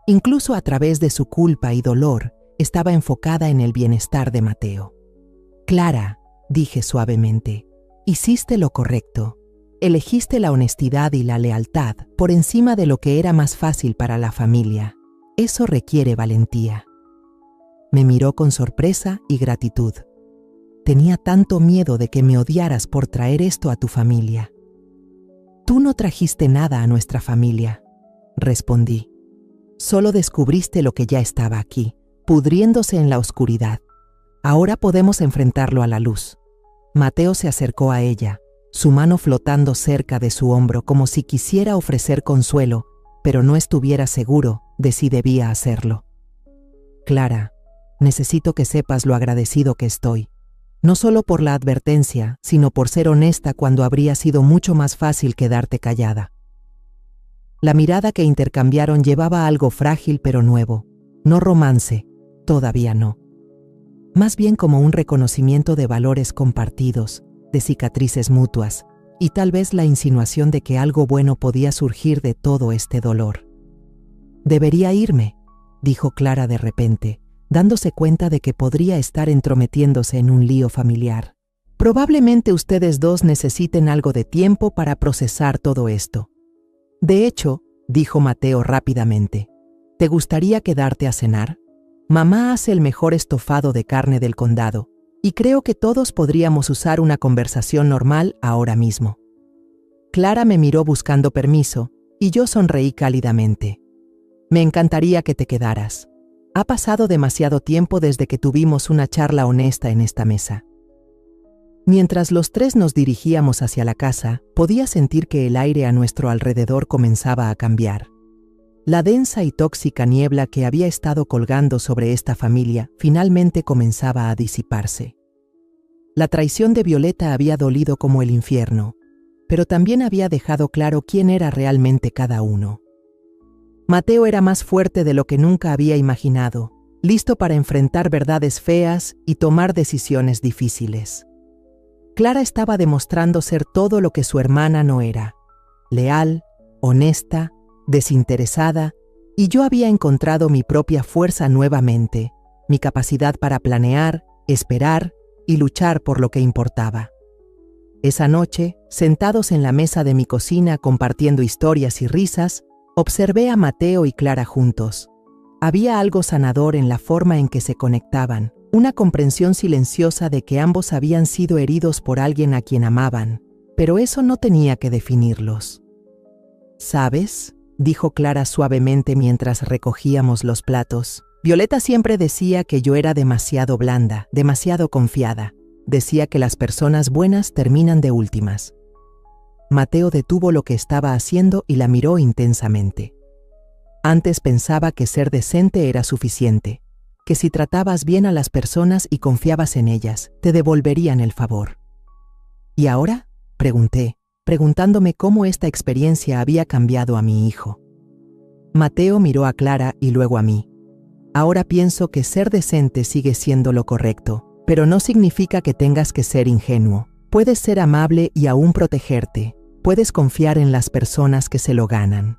Incluso a través de su culpa y dolor, estaba enfocada en el bienestar de Mateo. Clara, dije suavemente, hiciste lo correcto. Elegiste la honestidad y la lealtad por encima de lo que era más fácil para la familia. Eso requiere valentía. Me miró con sorpresa y gratitud. Tenía tanto miedo de que me odiaras por traer esto a tu familia. Tú no trajiste nada a nuestra familia, respondí. Solo descubriste lo que ya estaba aquí, pudriéndose en la oscuridad. Ahora podemos enfrentarlo a la luz. Mateo se acercó a ella, su mano flotando cerca de su hombro como si quisiera ofrecer consuelo, pero no estuviera seguro de si debía hacerlo. Clara, necesito que sepas lo agradecido que estoy, no solo por la advertencia, sino por ser honesta cuando habría sido mucho más fácil quedarte callada. La mirada que intercambiaron llevaba algo frágil pero nuevo, no romance, todavía no. Más bien como un reconocimiento de valores compartidos, de cicatrices mutuas, y tal vez la insinuación de que algo bueno podía surgir de todo este dolor. Debería irme, dijo Clara de repente, dándose cuenta de que podría estar entrometiéndose en un lío familiar. Probablemente ustedes dos necesiten algo de tiempo para procesar todo esto. De hecho, dijo Mateo rápidamente, ¿te gustaría quedarte a cenar? Mamá hace el mejor estofado de carne del condado, y creo que todos podríamos usar una conversación normal ahora mismo. Clara me miró buscando permiso, y yo sonreí cálidamente. Me encantaría que te quedaras. Ha pasado demasiado tiempo desde que tuvimos una charla honesta en esta mesa. Mientras los tres nos dirigíamos hacia la casa, podía sentir que el aire a nuestro alrededor comenzaba a cambiar. La densa y tóxica niebla que había estado colgando sobre esta familia finalmente comenzaba a disiparse. La traición de Violeta había dolido como el infierno, pero también había dejado claro quién era realmente cada uno. Mateo era más fuerte de lo que nunca había imaginado, listo para enfrentar verdades feas y tomar decisiones difíciles. Clara estaba demostrando ser todo lo que su hermana no era: leal, honesta, desinteresada, y yo había encontrado mi propia fuerza nuevamente, mi capacidad para planear, esperar y luchar por lo que importaba. Esa noche, sentados en la mesa de mi cocina compartiendo historias y risas, observé a Mateo y Clara juntos. Había algo sanador en la forma en que se conectaban, una comprensión silenciosa de que ambos habían sido heridos por alguien a quien amaban, pero eso no tenía que definirlos. ¿Sabes?, dijo Clara suavemente mientras recogíamos los platos. Violeta siempre decía que yo era demasiado blanda, demasiado confiada. Decía que las personas buenas terminan de últimas. Mateo detuvo lo que estaba haciendo y la miró intensamente. Antes pensaba que ser decente era suficiente, que si tratabas bien a las personas y confiabas en ellas, te devolverían el favor. ¿Y ahora?, pregunté, preguntándome cómo esta experiencia había cambiado a mi hijo. Mateo miró a Clara y luego a mí. Ahora pienso que ser decente sigue siendo lo correcto, pero no significa que tengas que ser ingenuo. Puedes ser amable y aún protegerte. Puedes confiar en las personas que se lo ganan.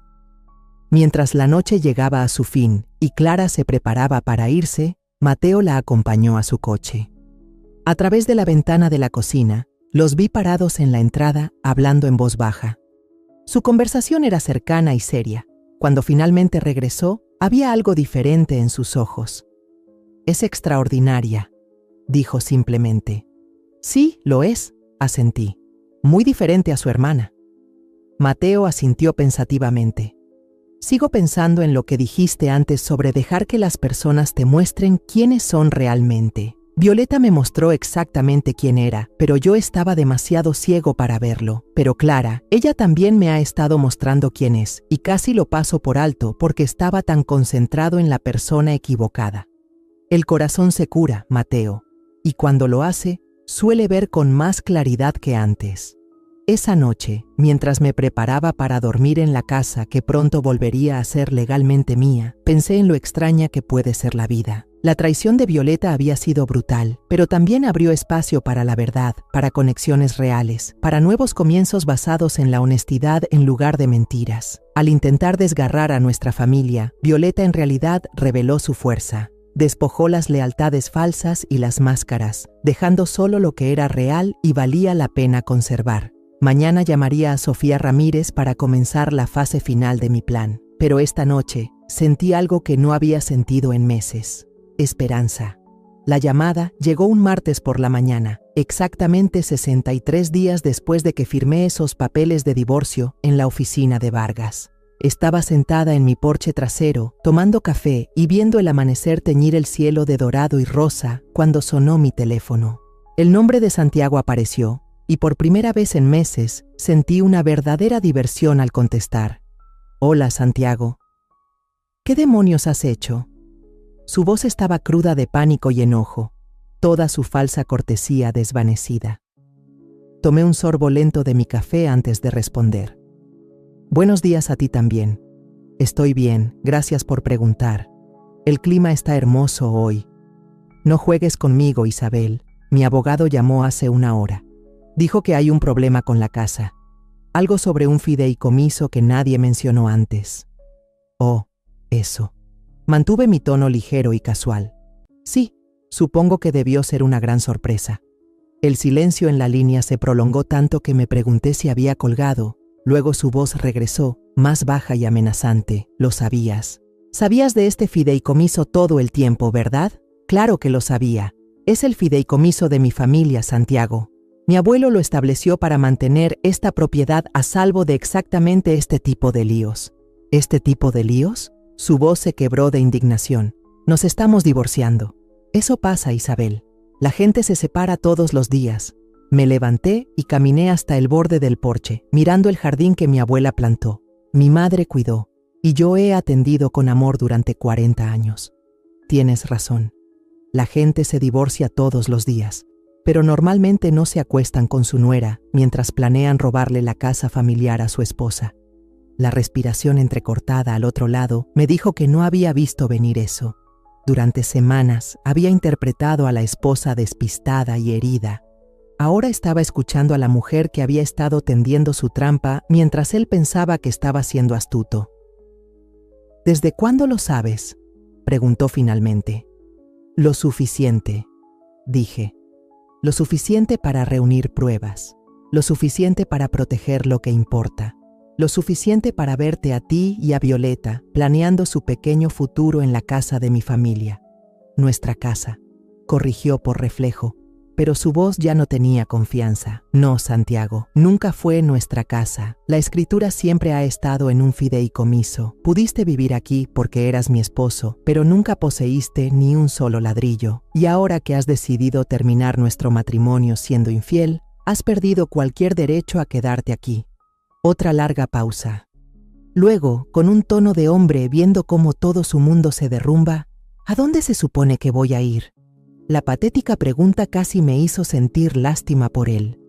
Mientras la noche llegaba a su fin y Clara se preparaba para irse, Mateo la acompañó a su coche. A través de la ventana de la cocina, los vi parados en la entrada, hablando en voz baja. Su conversación era cercana y seria. Cuando finalmente regresó, había algo diferente en sus ojos. «Es extraordinaria», dijo simplemente. «Sí, lo es», asentí. «Muy diferente a su hermana». Mateo asintió pensativamente. «Sigo pensando en lo que dijiste antes sobre dejar que las personas te muestren quiénes son realmente. Violeta me mostró exactamente quién era, pero yo estaba demasiado ciego para verlo. Pero Clara, ella también me ha estado mostrando quién es, y casi lo paso por alto porque estaba tan concentrado en la persona equivocada. El corazón se cura, Mateo, y cuando lo hace, suele ver con más claridad que antes». Esa noche, mientras me preparaba para dormir en la casa que pronto volvería a ser legalmente mía, pensé en lo extraña que puede ser la vida. La traición de Violeta había sido brutal, pero también abrió espacio para la verdad, para conexiones reales, para nuevos comienzos basados en la honestidad en lugar de mentiras. Al intentar desgarrar a nuestra familia, Violeta en realidad reveló su fuerza. Despojó las lealtades falsas y las máscaras, dejando solo lo que era real y valía la pena conservar. Mañana llamaría a Sofía Ramírez para comenzar la fase final de mi plan, pero esta noche sentí algo que no había sentido en meses: esperanza. La llamada llegó un martes por la mañana, exactamente 63 días después de que firmé esos papeles de divorcio en la oficina de Vargas. Estaba sentada en mi porche trasero, tomando café y viendo el amanecer teñir el cielo de dorado y rosa cuando sonó mi teléfono. El nombre de Santiago apareció, y por primera vez en meses sentí una verdadera diversión al contestar. «Hola, Santiago. ¿Qué demonios has hecho?» Su voz estaba cruda de pánico y enojo, toda su falsa cortesía desvanecida. Tomé un sorbo lento de mi café antes de responder. «Buenos días a ti también. Estoy bien, gracias por preguntar. El clima está hermoso hoy. No juegues conmigo, Isabel. Mi abogado llamó hace una hora. Dijo que hay un problema con la casa. Algo sobre un fideicomiso que nadie mencionó antes». «Oh, eso». Mantuve mi tono ligero y casual. «Sí, supongo que debió ser una gran sorpresa». El silencio en la línea se prolongó tanto que me pregunté si había colgado. Luego su voz regresó, más baja y amenazante. «Lo sabías. Sabías de este fideicomiso todo el tiempo, ¿verdad?» «Claro que lo sabía. Es el fideicomiso de mi familia, Santiago. Mi abuelo lo estableció para mantener esta propiedad a salvo de exactamente este tipo de líos». «¿Este tipo de líos?» Su voz se quebró de indignación. «Nos estamos divorciando». «Eso pasa, Isabel. La gente se separa todos los días». Me levanté y caminé hasta el borde del porche, mirando el jardín que mi abuela plantó. Mi madre cuidó, y yo he atendido con amor durante 40 años. Tienes razón. La gente se divorcia todos los días, pero normalmente no se acuestan con su nuera mientras planean robarle la casa familiar a su esposa. La respiración entrecortada al otro lado me dijo que no había visto venir eso. Durante semanas había interpretado a la esposa despistada y herida. Ahora estaba escuchando a la mujer que había estado tendiendo su trampa mientras él pensaba que estaba siendo astuto. «¿Desde cuándo lo sabes?», preguntó finalmente. «Lo suficiente», dije. «Lo suficiente para reunir pruebas. Lo suficiente para proteger lo que importa. Lo suficiente para verte a ti y a Violeta planeando su pequeño futuro en la casa de mi familia». «Nuestra casa», corrigió por reflejo, pero su voz ya no tenía confianza. «No, Santiago, nunca fue nuestra casa. La escritura siempre ha estado en un fideicomiso. Pudiste vivir aquí porque eras mi esposo, pero nunca poseíste ni un solo ladrillo. Y ahora que has decidido terminar nuestro matrimonio siendo infiel, has perdido cualquier derecho a quedarte aquí». Otra larga pausa. Luego, con un tono de hombre viendo cómo todo su mundo se derrumba, «¿A dónde se supone que voy a ir?». La patética pregunta casi me hizo sentir lástima por él.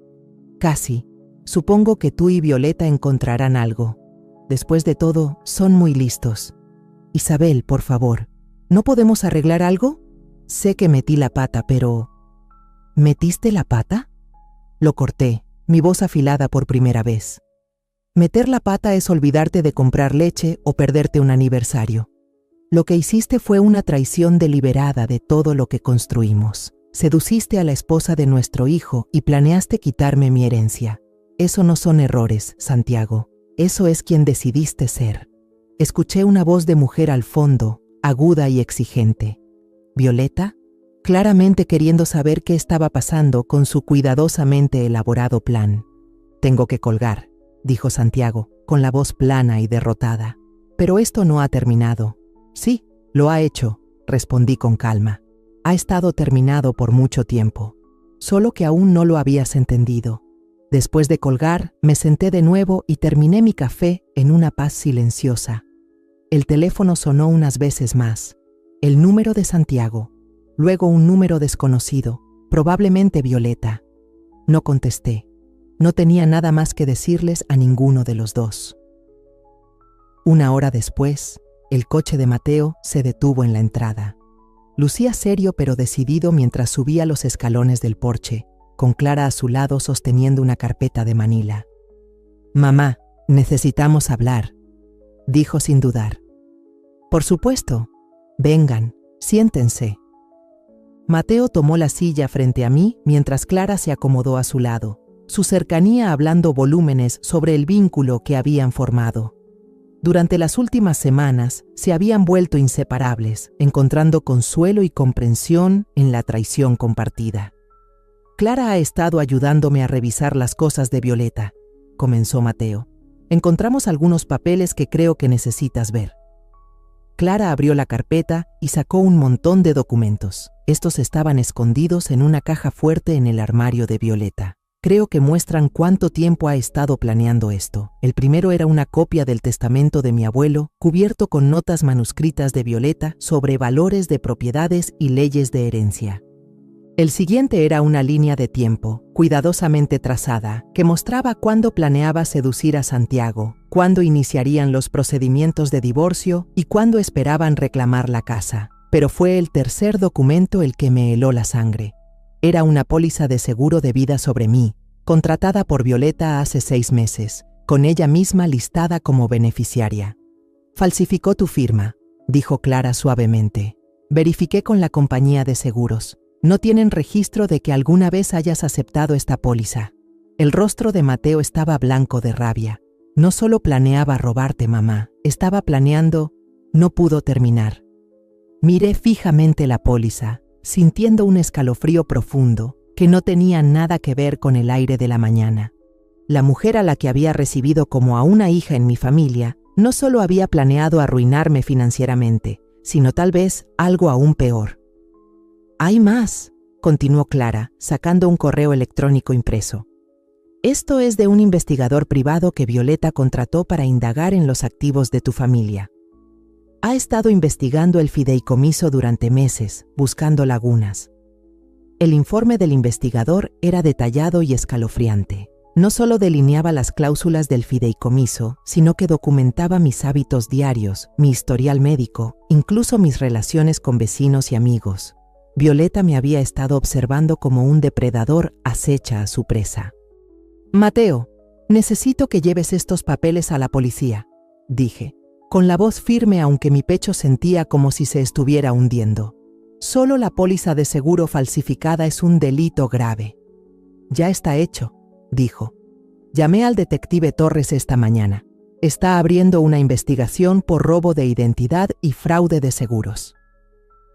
«Casi. Supongo que tú y Violeta encontrarán algo. Después de todo, son muy listos. Isabel, por favor, ¿no podemos arreglar algo? Sé que metí la pata, pero...». «¿Metiste la pata?». Lo corté, mi voz afilada por primera vez. Meter la pata es olvidarte de comprar leche o perderte un aniversario. Lo que hiciste fue una traición deliberada de todo lo que construimos. Seduciste a la esposa de nuestro hijo y planeaste quitarme mi herencia. Eso no son errores, Santiago. Eso es quien decidiste ser. Escuché una voz de mujer al fondo, aguda y exigente. ¿Violeta? Claramente queriendo saber qué estaba pasando con su cuidadosamente elaborado plan. «Tengo que colgar», dijo Santiago, con la voz plana y derrotada. «Pero esto no ha terminado». «Sí, lo ha hecho», respondí con calma. «Ha estado terminado por mucho tiempo, solo que aún no lo habías entendido». Después de colgar, me senté de nuevo y terminé mi café en una paz silenciosa. El teléfono sonó unas veces más. El número de Santiago, luego un número desconocido, probablemente Violeta. No contesté. No tenía nada más que decirles a ninguno de los dos. 1 hora después, el coche de Mateo se detuvo en la entrada. Lucía serio pero decidido mientras subía los escalones del porche, con Clara a su lado sosteniendo una carpeta de manila. «Mamá, necesitamos hablar», dijo sin dudar. «Por supuesto. Vengan, siéntense». Mateo tomó la silla frente a mí mientras Clara se acomodó a su lado, su cercanía hablando volúmenes sobre el vínculo que habían formado. Durante las últimas semanas se habían vuelto inseparables, encontrando consuelo y comprensión en la traición compartida. «Clara ha estado ayudándome a revisar las cosas de Violeta», comenzó Mateo. «Encontramos algunos papeles que creo que necesitas ver». Clara abrió la carpeta y sacó un montón de documentos. Estos estaban escondidos en una caja fuerte en el armario de Violeta. Creo que muestran cuánto tiempo ha estado planeando esto. El primero era una copia del testamento de mi abuelo, cubierto con notas manuscritas de Violeta sobre valores de propiedades y leyes de herencia. El siguiente era una línea de tiempo, cuidadosamente trazada, que mostraba cuándo planeaba seducir a Santiago, cuándo iniciarían los procedimientos de divorcio y cuándo esperaban reclamar la casa. Pero fue el tercer documento el que me heló la sangre. Era una póliza de seguro de vida sobre mí, contratada por Violeta hace 6 meses, con ella misma listada como beneficiaria. «Falsificó tu firma», dijo Clara suavemente. «Verifiqué con la compañía de seguros. No tienen registro de que alguna vez hayas aceptado esta póliza». El rostro de Mateo estaba blanco de rabia. «No solo planeaba robarte, mamá, estaba planeando...» No pudo terminar. Miré fijamente la póliza, sintiendo un escalofrío profundo que no tenía nada que ver con el aire de la mañana. La mujer a la que había recibido como a una hija en mi familia no solo había planeado arruinarme financieramente, sino tal vez algo aún peor. «Hay más», continuó Clara, sacando un correo electrónico impreso. «Esto es de un investigador privado que Violeta contrató para indagar en los activos de tu familia. Ha estado investigando el fideicomiso durante meses, buscando lagunas». El informe del investigador era detallado y escalofriante. No solo delineaba las cláusulas del fideicomiso, sino que documentaba mis hábitos diarios, mi historial médico, incluso mis relaciones con vecinos y amigos. Violeta me había estado observando como un depredador acecha a su presa. «Mateo, necesito que lleves estos papeles a la policía», dije, con la voz firme aunque mi pecho sentía como si se estuviera hundiendo. «Solo la póliza de seguro falsificada es un delito grave». «Ya está hecho», dijo. «Llamé al detective Torres esta mañana. Está abriendo una investigación por robo de identidad y fraude de seguros».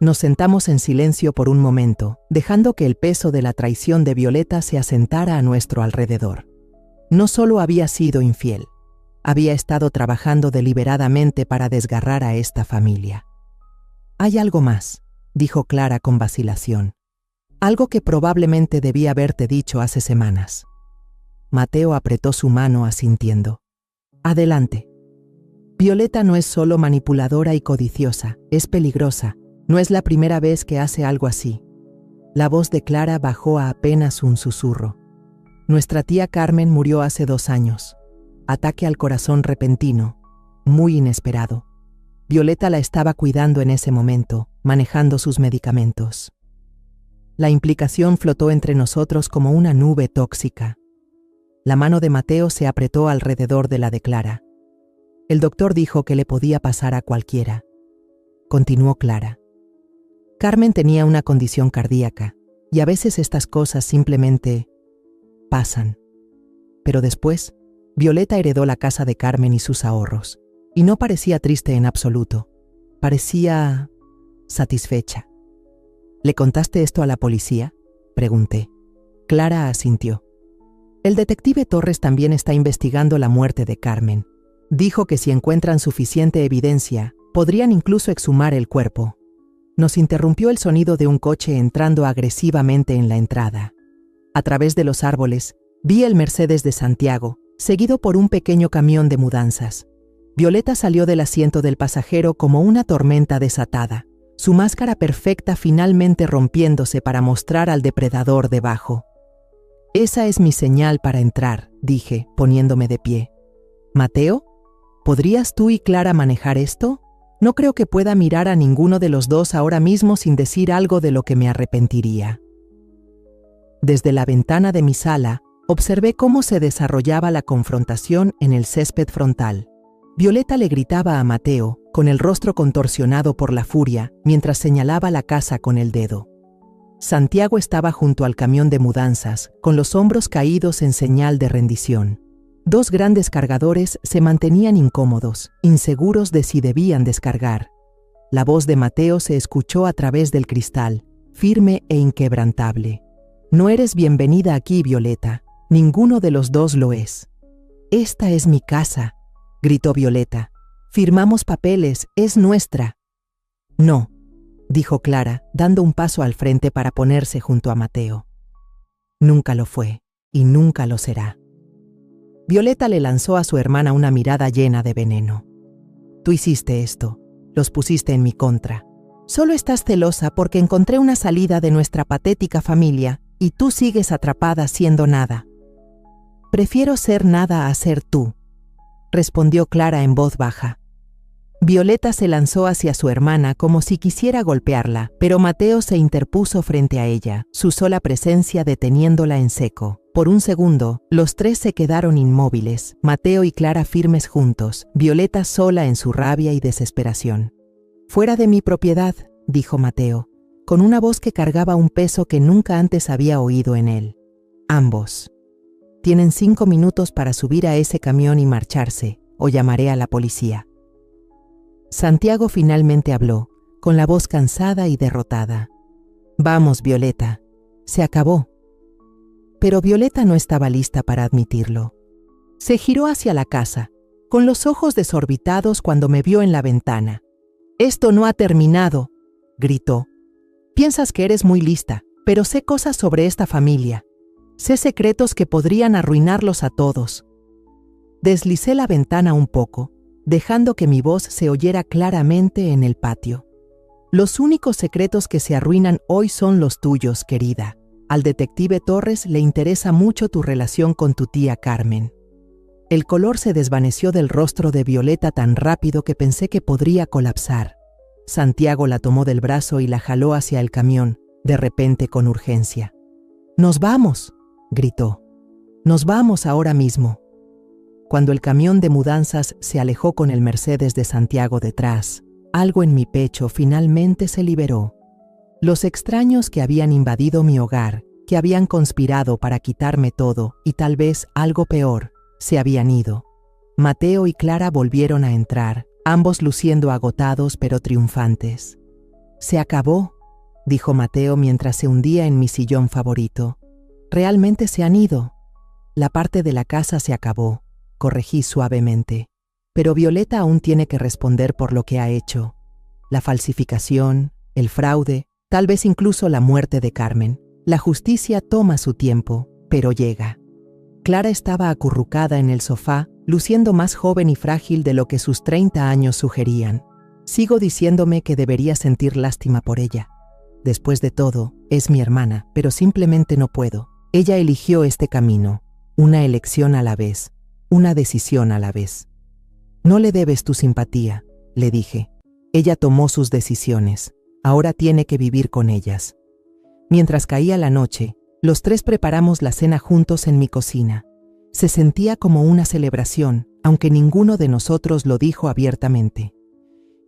Nos sentamos en silencio por un momento, dejando que el peso de la traición de Violeta se asentara a nuestro alrededor. No solo había sido infiel, había estado trabajando deliberadamente para desgarrar a esta familia. «Hay algo más», dijo Clara con vacilación. «Algo que probablemente debí haberte dicho hace semanas». Mateo apretó su mano asintiendo. «Adelante». «Violeta no es solo manipuladora y codiciosa, es peligrosa. No es la primera vez que hace algo así». La voz de Clara bajó a apenas un susurro. «Nuestra tía Carmen murió hace 2 años. Ataque al corazón repentino, muy inesperado. Violeta la estaba cuidando en ese momento, manejando sus medicamentos. La implicación flotó entre nosotros como una nube tóxica». La mano de Mateo se apretó alrededor de la de Clara. «El doctor dijo que le podía pasar a cualquiera», continuó Clara. «Carmen tenía una condición cardíaca, y a veces estas cosas simplemente pasan. Pero después, Violeta heredó la casa de Carmen y sus ahorros, y no parecía triste en absoluto. Parecía satisfecha». «¿Le contaste esto a la policía?», pregunté. Clara asintió. «El detective Torres también está investigando la muerte de Carmen. Dijo que si encuentran suficiente evidencia, podrían incluso exhumar el cuerpo». Nos interrumpió el sonido de un coche entrando agresivamente en la entrada. A través de los árboles, vi el Mercedes de Santiago, seguido por un pequeño camión de mudanzas. Violeta salió del asiento del pasajero como una tormenta desatada, su máscara perfecta finalmente rompiéndose para mostrar al depredador debajo. Esa es mi señal para entrar, dije, poniéndome de pie. Mateo, ¿podrías tú y Clara manejar esto? No creo que pueda mirar a ninguno de los dos ahora mismo sin decir algo de lo que me arrepentiría. Desde la ventana de mi sala, observé cómo se desarrollaba la confrontación en el césped frontal. Violeta le gritaba a Mateo, con el rostro contorsionado por la furia, mientras señalaba la casa con el dedo. Santiago estaba junto al camión de mudanzas, con los hombros caídos en señal de rendición. Dos grandes cargadores se mantenían incómodos, inseguros de si debían descargar. La voz de Mateo se escuchó a través del cristal, firme e inquebrantable. No eres bienvenida aquí, Violeta. Ninguno de los dos lo es. Esta es mi casa, gritó Violeta. Firmamos papeles, es nuestra. No, dijo Clara, dando un paso al frente para ponerse junto a Mateo. Nunca lo fue, y nunca lo será. Violeta le lanzó a su hermana una mirada llena de veneno. Tú hiciste esto, los pusiste en mi contra. Solo estás celosa porque encontré una salida de nuestra patética familia y tú sigues atrapada siendo nada. Prefiero ser nada a ser tú, respondió Clara en voz baja. Violeta se lanzó hacia su hermana como si quisiera golpearla, pero Mateo se interpuso frente a ella, su sola presencia deteniéndola en seco. Por un segundo, los tres se quedaron inmóviles, Mateo y Clara firmes juntos, Violeta sola en su rabia y desesperación. «Fuera de mi propiedad», dijo Mateo, con una voz que cargaba un peso que nunca antes había oído en él. «Ambos. Tienen 5 minutos para subir a ese camión y marcharse, o llamaré a la policía». Santiago finalmente habló, con la voz cansada y derrotada. «Vamos, Violeta. Se acabó». Pero Violeta no estaba lista para admitirlo. Se giró hacia la casa, con los ojos desorbitados cuando me vio en la ventana. «Esto no ha terminado», gritó. «Piensas que eres muy lista, pero sé cosas sobre esta familia. Sé secretos que podrían arruinarlos a todos». Deslicé la ventana un poco, dejando que mi voz se oyera claramente en el patio. «Los únicos secretos que se arruinan hoy son los tuyos, querida. Al detective Torres le interesa mucho tu relación con tu tía Carmen». El color se desvaneció del rostro de Violeta tan rápido que pensé que podría colapsar. Santiago la tomó del brazo y la jaló hacia el camión, de repente con urgencia. «¡Nos vamos!», gritó. «¡Nos vamos ahora mismo!». Cuando el camión de mudanzas se alejó con el Mercedes de Santiago detrás, algo en mi pecho finalmente se liberó. Los extraños que habían invadido mi hogar, que habían conspirado para quitarme todo y tal vez algo peor, se habían ido. Mateo y Clara volvieron a entrar, ambos luciendo agotados pero triunfantes. «Se acabó», dijo Mateo mientras se hundía en mi sillón favorito. «Realmente se han ido. La parte de la casa se acabó», corregí suavemente. «Pero Violeta aún tiene que responder por lo que ha hecho. La falsificación, el fraude, tal vez incluso la muerte de Carmen. La justicia toma su tiempo, pero llega». Clara estaba acurrucada en el sofá, luciendo más joven y frágil de lo que sus 30 años sugerían. Sigo diciéndome que debería sentir lástima por ella. Después de todo, es mi hermana, pero simplemente no puedo. Ella eligió este camino, una elección a la vez, una decisión a la vez. «No le debes tu simpatía», le dije. «Ella tomó sus decisiones. Ahora tiene que vivir con ellas». Mientras caía la noche, los tres preparamos la cena juntos en mi cocina. Se sentía como una celebración, aunque ninguno de nosotros lo dijo abiertamente.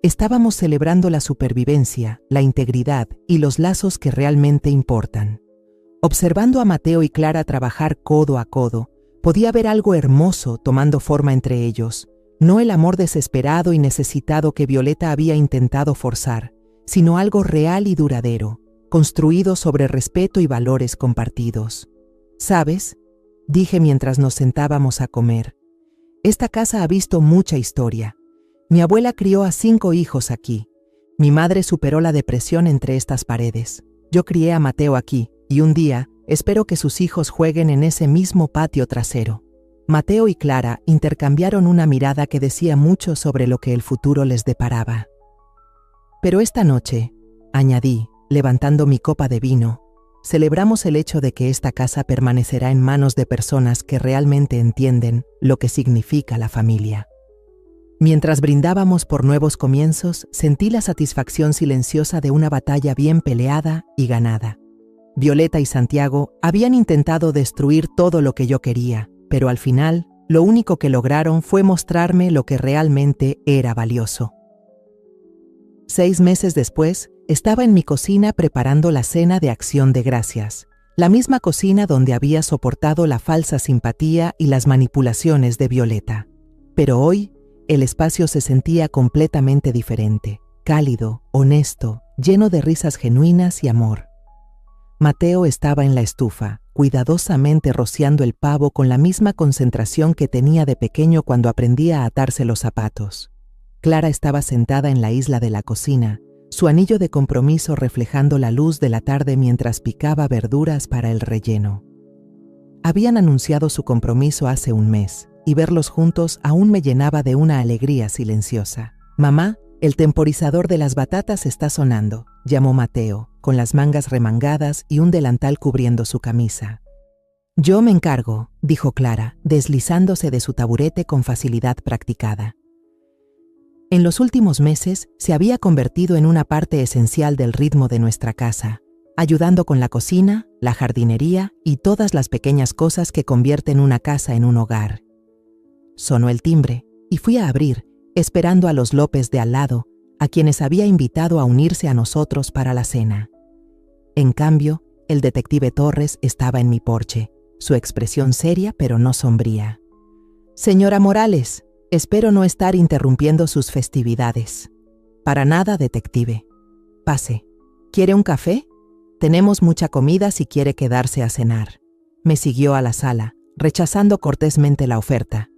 Estábamos celebrando la supervivencia, la integridad y los lazos que realmente importan. Observando a Mateo y Clara trabajar codo a codo, podía ver algo hermoso tomando forma entre ellos, no el amor desesperado y necesitado que Violeta había intentado forzar, sino algo real y duradero, construido sobre respeto y valores compartidos. «¿Sabes?», dije mientras nos sentábamos a comer. «Esta casa ha visto mucha historia. Mi abuela crió a 5 hijos aquí. Mi madre superó la depresión entre estas paredes. Yo crié a Mateo aquí, y un día espero que sus hijos jueguen en ese mismo patio trasero». Mateo y Clara intercambiaron una mirada que decía mucho sobre lo que el futuro les deparaba. «Pero esta noche», añadí, levantando mi copa de vino, celebramos el hecho de que esta casa permanecerá en manos de personas que realmente entienden lo que significa la familia. Mientras brindábamos por nuevos comienzos, sentí la satisfacción silenciosa de una batalla bien peleada y ganada. Violeta y Santiago habían intentado destruir todo lo que yo quería, pero al final, lo único que lograron fue mostrarme lo que realmente era valioso. 6 meses después, estaba en mi cocina preparando la cena de Acción de Gracias, la misma cocina donde había soportado la falsa simpatía y las manipulaciones de Violeta. Pero hoy, el espacio se sentía completamente diferente, cálido, honesto, lleno de risas genuinas y amor. Mateo estaba en la estufa, cuidadosamente rociando el pavo con la misma concentración que tenía de pequeño cuando aprendía a atarse los zapatos. Clara estaba sentada en la isla de la cocina, su anillo de compromiso reflejando la luz de la tarde mientras picaba verduras para el relleno. Habían anunciado su compromiso hace un mes, y verlos juntos aún me llenaba de una alegría silenciosa. «Mamá, el temporizador de las batatas está sonando», llamó Mateo, con las mangas remangadas y un delantal cubriendo su camisa. «Yo me encargo», dijo Clara, deslizándose de su taburete con facilidad practicada. En los últimos meses se había convertido en una parte esencial del ritmo de nuestra casa, ayudando con la cocina, la jardinería y todas las pequeñas cosas que convierten una casa en un hogar. Sonó el timbre y fui a abrir, esperando a los López de al lado, a quienes había invitado a unirse a nosotros para la cena. En cambio, el detective Torres estaba en mi porche, su expresión seria pero no sombría. «Señora Morales, espero no estar interrumpiendo sus festividades». «Para nada, detective. Pase. ¿Quiere un café? Tenemos mucha comida si quiere quedarse a cenar». Me siguió a la sala, rechazando cortésmente la oferta.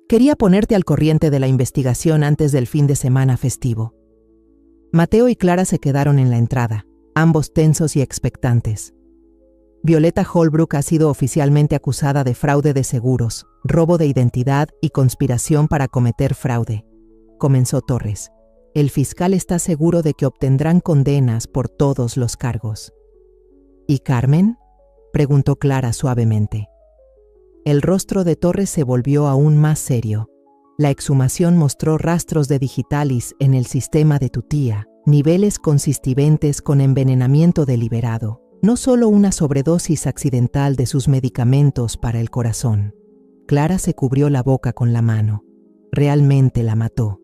«Quería ponerte al corriente de la investigación antes del fin de semana festivo». Mateo y Clara se quedaron en la entrada, ambos tensos y expectantes. Violeta Holbrook ha sido oficialmente acusada de fraude de seguros, robo de identidad y conspiración para cometer fraude, comenzó Torres. El fiscal está seguro de que obtendrán condenas por todos los cargos. ¿Y Carmen?, preguntó Clara suavemente. El rostro de Torres se volvió aún más serio. La exhumación mostró rastros de digitalis en el sistema de tu tía, niveles consistentes con envenenamiento deliberado, no solo una sobredosis accidental de sus medicamentos para el corazón. Clara se cubrió la boca con la mano. Realmente la mató.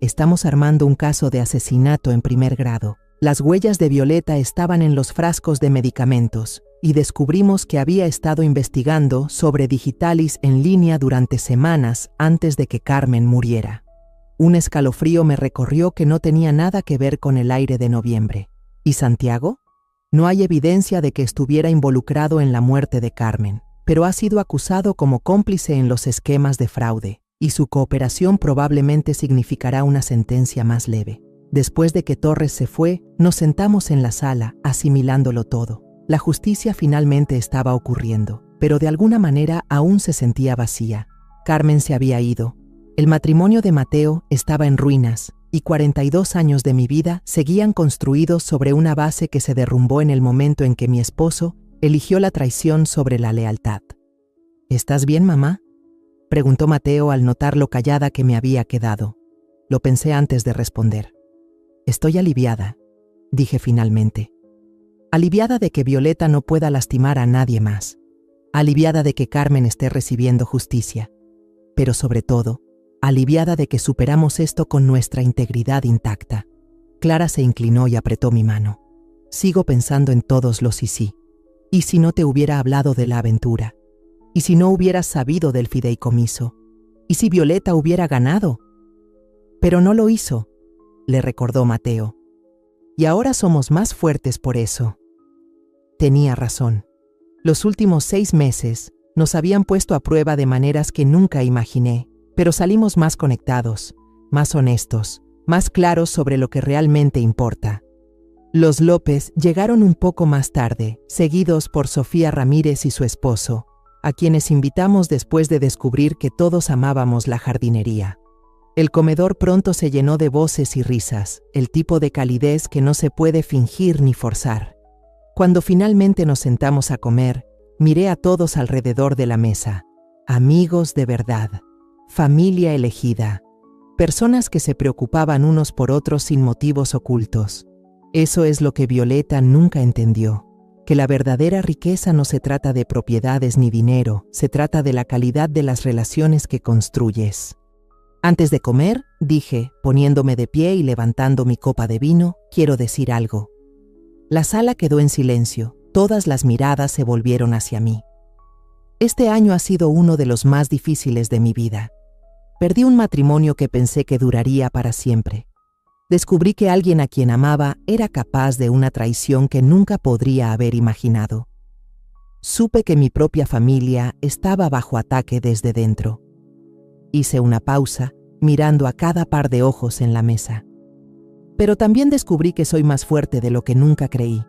Estamos armando un caso de asesinato en primer grado. Las huellas de Violeta estaban en los frascos de medicamentos y descubrimos que había estado investigando sobre digitalis en línea durante semanas antes de que Carmen muriera. Un escalofrío me recorrió que no tenía nada que ver con el aire de noviembre. ¿Y Santiago? No hay evidencia de que estuviera involucrado en la muerte de Carmen, pero ha sido acusado como cómplice en los esquemas de fraude, y su cooperación probablemente significará una sentencia más leve. Después de que Torres se fue, nos sentamos en la sala, asimilándolo todo. La justicia finalmente estaba ocurriendo, pero de alguna manera aún se sentía vacía. Carmen se había ido. El matrimonio de Mateo estaba en ruinas, y 42 años de mi vida seguían construidos sobre una base que se derrumbó en el momento en que mi esposo eligió la traición sobre la lealtad. ¿Estás bien, mamá?, preguntó Mateo al notar lo callada que me había quedado. Lo pensé antes de responder. «Estoy aliviada», dije finalmente. Aliviada de que Violeta no pueda lastimar a nadie más. Aliviada de que Carmen esté recibiendo justicia. Pero sobre todo, aliviada de que superamos esto con nuestra integridad intacta. Clara se inclinó y apretó mi mano. Sigo pensando en todos los y sí. ¿Y si no te hubiera hablado de la aventura? ¿Y si no hubieras sabido del fideicomiso? ¿Y si Violeta hubiera ganado? Pero no lo hizo, le recordó Mateo. Y ahora somos más fuertes por eso. Tenía razón. Los últimos 6 meses nos habían puesto a prueba de maneras que nunca imaginé, pero salimos más conectados, más honestos, más claros sobre lo que realmente importa. Los López llegaron un poco más tarde, seguidos por Sofía Ramírez y su esposo, a quienes invitamos después de descubrir que todos amábamos la jardinería. El comedor pronto se llenó de voces y risas, el tipo de calidez que no se puede fingir ni forzar. Cuando finalmente nos sentamos a comer, miré a todos alrededor de la mesa. Amigos de verdad, familia elegida, personas que se preocupaban unos por otros sin motivos ocultos. Eso es lo que Violeta nunca entendió, que la verdadera riqueza no se trata de propiedades ni dinero, se trata de la calidad de las relaciones que construyes. Antes de comer, dije, poniéndome de pie y levantando mi copa de vino, quiero decir algo. La sala quedó en silencio, todas las miradas se volvieron hacia mí. Este año ha sido uno de los más difíciles de mi vida. Perdí un matrimonio que pensé que duraría para siempre. Descubrí que alguien a quien amaba era capaz de una traición que nunca podría haber imaginado. Supe que mi propia familia estaba bajo ataque desde dentro. Hice una pausa, mirando a cada par de ojos en la mesa. Pero también descubrí que soy más fuerte de lo que nunca creí.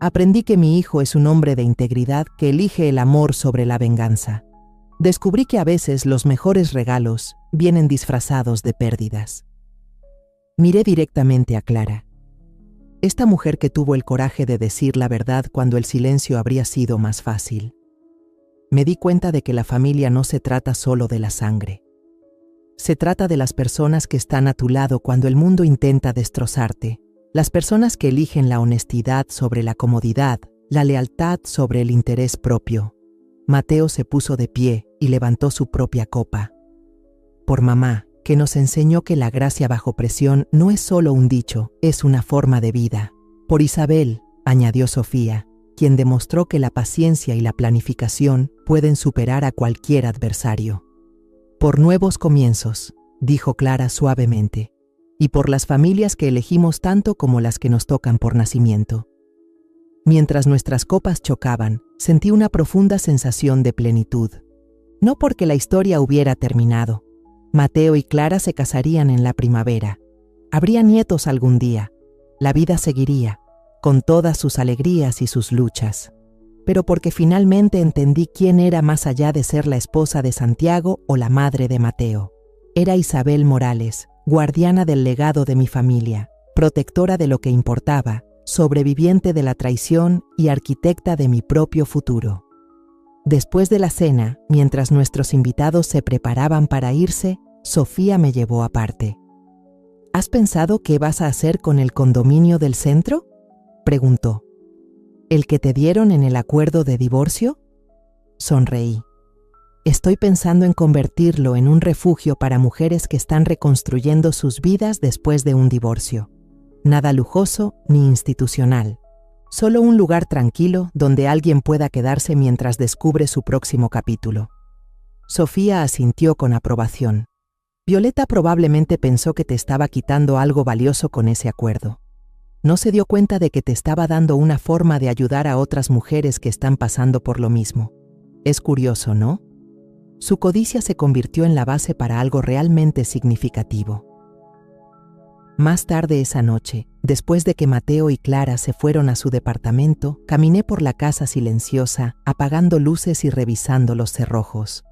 Aprendí que mi hijo es un hombre de integridad que elige el amor sobre la venganza. Descubrí que a veces los mejores regalos vienen disfrazados de pérdidas. Miré directamente a Clara. Esta mujer que tuvo el coraje de decir la verdad cuando el silencio habría sido más fácil. Me di cuenta de que la familia no se trata solo de la sangre. Se trata de las personas que están a tu lado cuando el mundo intenta destrozarte, las personas que eligen la honestidad sobre la comodidad, la lealtad sobre el interés propio. Mateo se puso de pie y levantó su propia copa. Por mamá, que nos enseñó que la gracia bajo presión no es solo un dicho, es una forma de vida. Por Isabel, añadió Sofía, quien demostró que la paciencia y la planificación pueden superar a cualquier adversario. Por nuevos comienzos, dijo Clara suavemente, y por las familias que elegimos tanto como las que nos tocan por nacimiento. Mientras nuestras copas chocaban, sentí una profunda sensación de plenitud. No porque la historia hubiera terminado. Mateo y Clara se casarían en la primavera. Habría nietos algún día. La vida seguiría, con todas sus alegrías y sus luchas. Pero porque finalmente entendí quién era más allá de ser la esposa de Santiago o la madre de Mateo. Era Isabel Morales, guardiana del legado de mi familia, protectora de lo que importaba, sobreviviente de la traición y arquitecta de mi propio futuro. Después de la cena, mientras nuestros invitados se preparaban para irse, Sofía me llevó aparte. ¿Has pensado qué vas a hacer con el condominio del centro?, preguntó. ¿El que te dieron en el acuerdo de divorcio? Sonreí. Estoy pensando en convertirlo en un refugio para mujeres que están reconstruyendo sus vidas después de un divorcio. Nada lujoso ni institucional. Solo un lugar tranquilo donde alguien pueda quedarse mientras descubre su próximo capítulo. Sofía asintió con aprobación. Violeta probablemente pensó que te estaba quitando algo valioso con ese acuerdo. No se dio cuenta de que te estaba dando una forma de ayudar a otras mujeres que están pasando por lo mismo. Es curioso, ¿no? Su codicia se convirtió en la base para algo realmente significativo. Más tarde esa noche, después de que Mateo y Clara se fueron a su departamento, caminé por la casa silenciosa, apagando luces y revisando los cerrojos.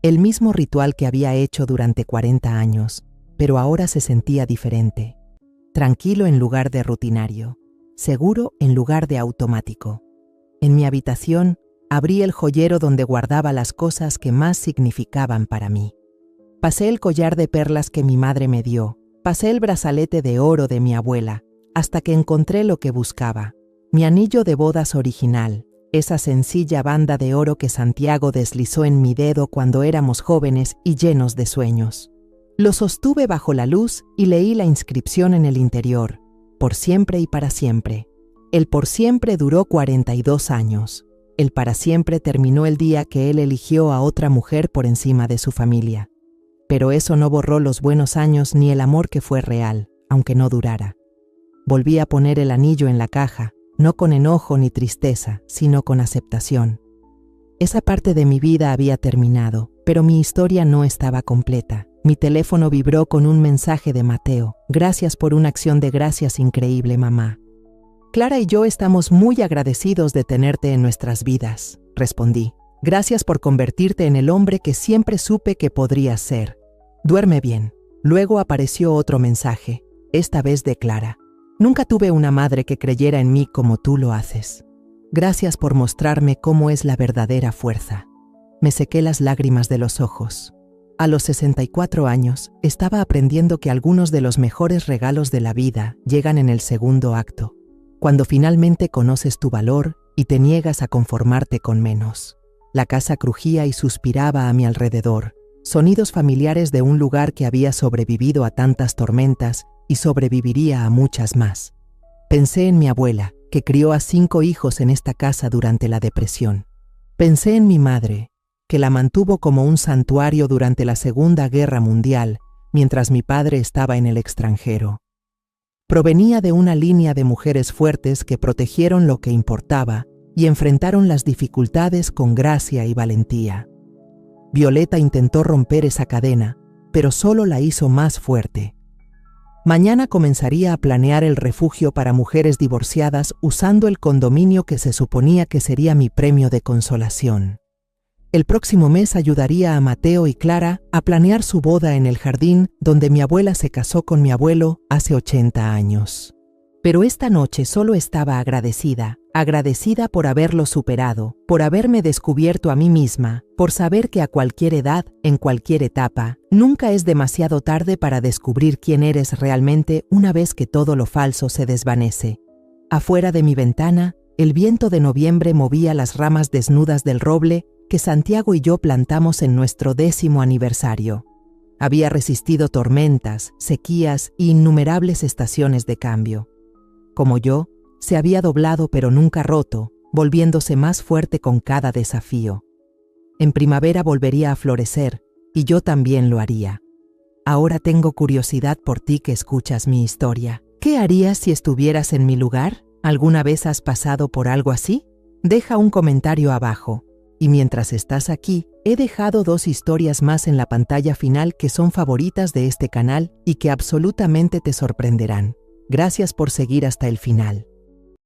El mismo ritual que había hecho durante 40 años, pero ahora se sentía diferente. Tranquilo en lugar de rutinario, seguro en lugar de automático. En mi habitación, abrí el joyero donde guardaba las cosas que más significaban para mí. Pasé el collar de perlas que mi madre me dio, pasé el brazalete de oro de mi abuela, hasta que encontré lo que buscaba, mi anillo de bodas original, esa sencilla banda de oro que Santiago deslizó en mi dedo cuando éramos jóvenes y llenos de sueños. Lo sostuve bajo la luz y leí la inscripción en el interior, por siempre y para siempre. El por siempre duró 42 años. El para siempre terminó el día que él eligió a otra mujer por encima de su familia. Pero eso no borró los buenos años ni el amor que fue real, aunque no durara. Volví a poner el anillo en la caja, no con enojo ni tristeza, sino con aceptación. Esa parte de mi vida había terminado, pero mi historia no estaba completa. Mi teléfono vibró con un mensaje de Mateo. Gracias por una acción de gracias increíble, mamá. Clara y yo estamos muy agradecidos de tenerte en nuestras vidas, respondí. Gracias por convertirte en el hombre que siempre supe que podrías ser. Duerme bien. Luego apareció otro mensaje, esta vez de Clara. Nunca tuve una madre que creyera en mí como tú lo haces. Gracias por mostrarme cómo es la verdadera fuerza. Me sequé las lágrimas de los ojos. A los 64 años, estaba aprendiendo que algunos de los mejores regalos de la vida llegan en el segundo acto, cuando finalmente conoces tu valor y te niegas a conformarte con menos. La casa crujía y suspiraba a mi alrededor, sonidos familiares de un lugar que había sobrevivido a tantas tormentas y sobreviviría a muchas más. Pensé en mi abuela, que crió a 5 hijos en esta casa durante la depresión. Pensé en mi madre, que la mantuvo como un santuario durante la Segunda Guerra Mundial, mientras mi padre estaba en el extranjero. Provenía de una línea de mujeres fuertes que protegieron lo que importaba y enfrentaron las dificultades con gracia y valentía. Violeta intentó romper esa cadena, pero solo la hizo más fuerte. Mañana comenzaría a planear el refugio para mujeres divorciadas usando el condominio que se suponía que sería mi premio de consolación. El próximo mes ayudaría a Mateo y Clara a planear su boda en el jardín donde mi abuela se casó con mi abuelo hace 80 años. Pero esta noche solo estaba agradecida por haberlo superado, por haberme descubierto a mí misma, por saber que a cualquier edad, en cualquier etapa, nunca es demasiado tarde para descubrir quién eres realmente una vez que todo lo falso se desvanece. Afuera de mi ventana, el viento de noviembre movía las ramas desnudas del roble que Santiago y yo plantamos en nuestro 10º aniversario. Había resistido tormentas, sequías e innumerables estaciones de cambio. Como yo, se había doblado pero nunca roto, volviéndose más fuerte con cada desafío. En primavera volvería a florecer, y yo también lo haría. Ahora tengo curiosidad por ti que escuchas mi historia. ¿Qué harías si estuvieras en mi lugar? ¿Alguna vez has pasado por algo así? Deja un comentario abajo. Y mientras estás aquí, he dejado 2 historias más en la pantalla final que son favoritas de este canal y que absolutamente te sorprenderán. Gracias por seguir hasta el final.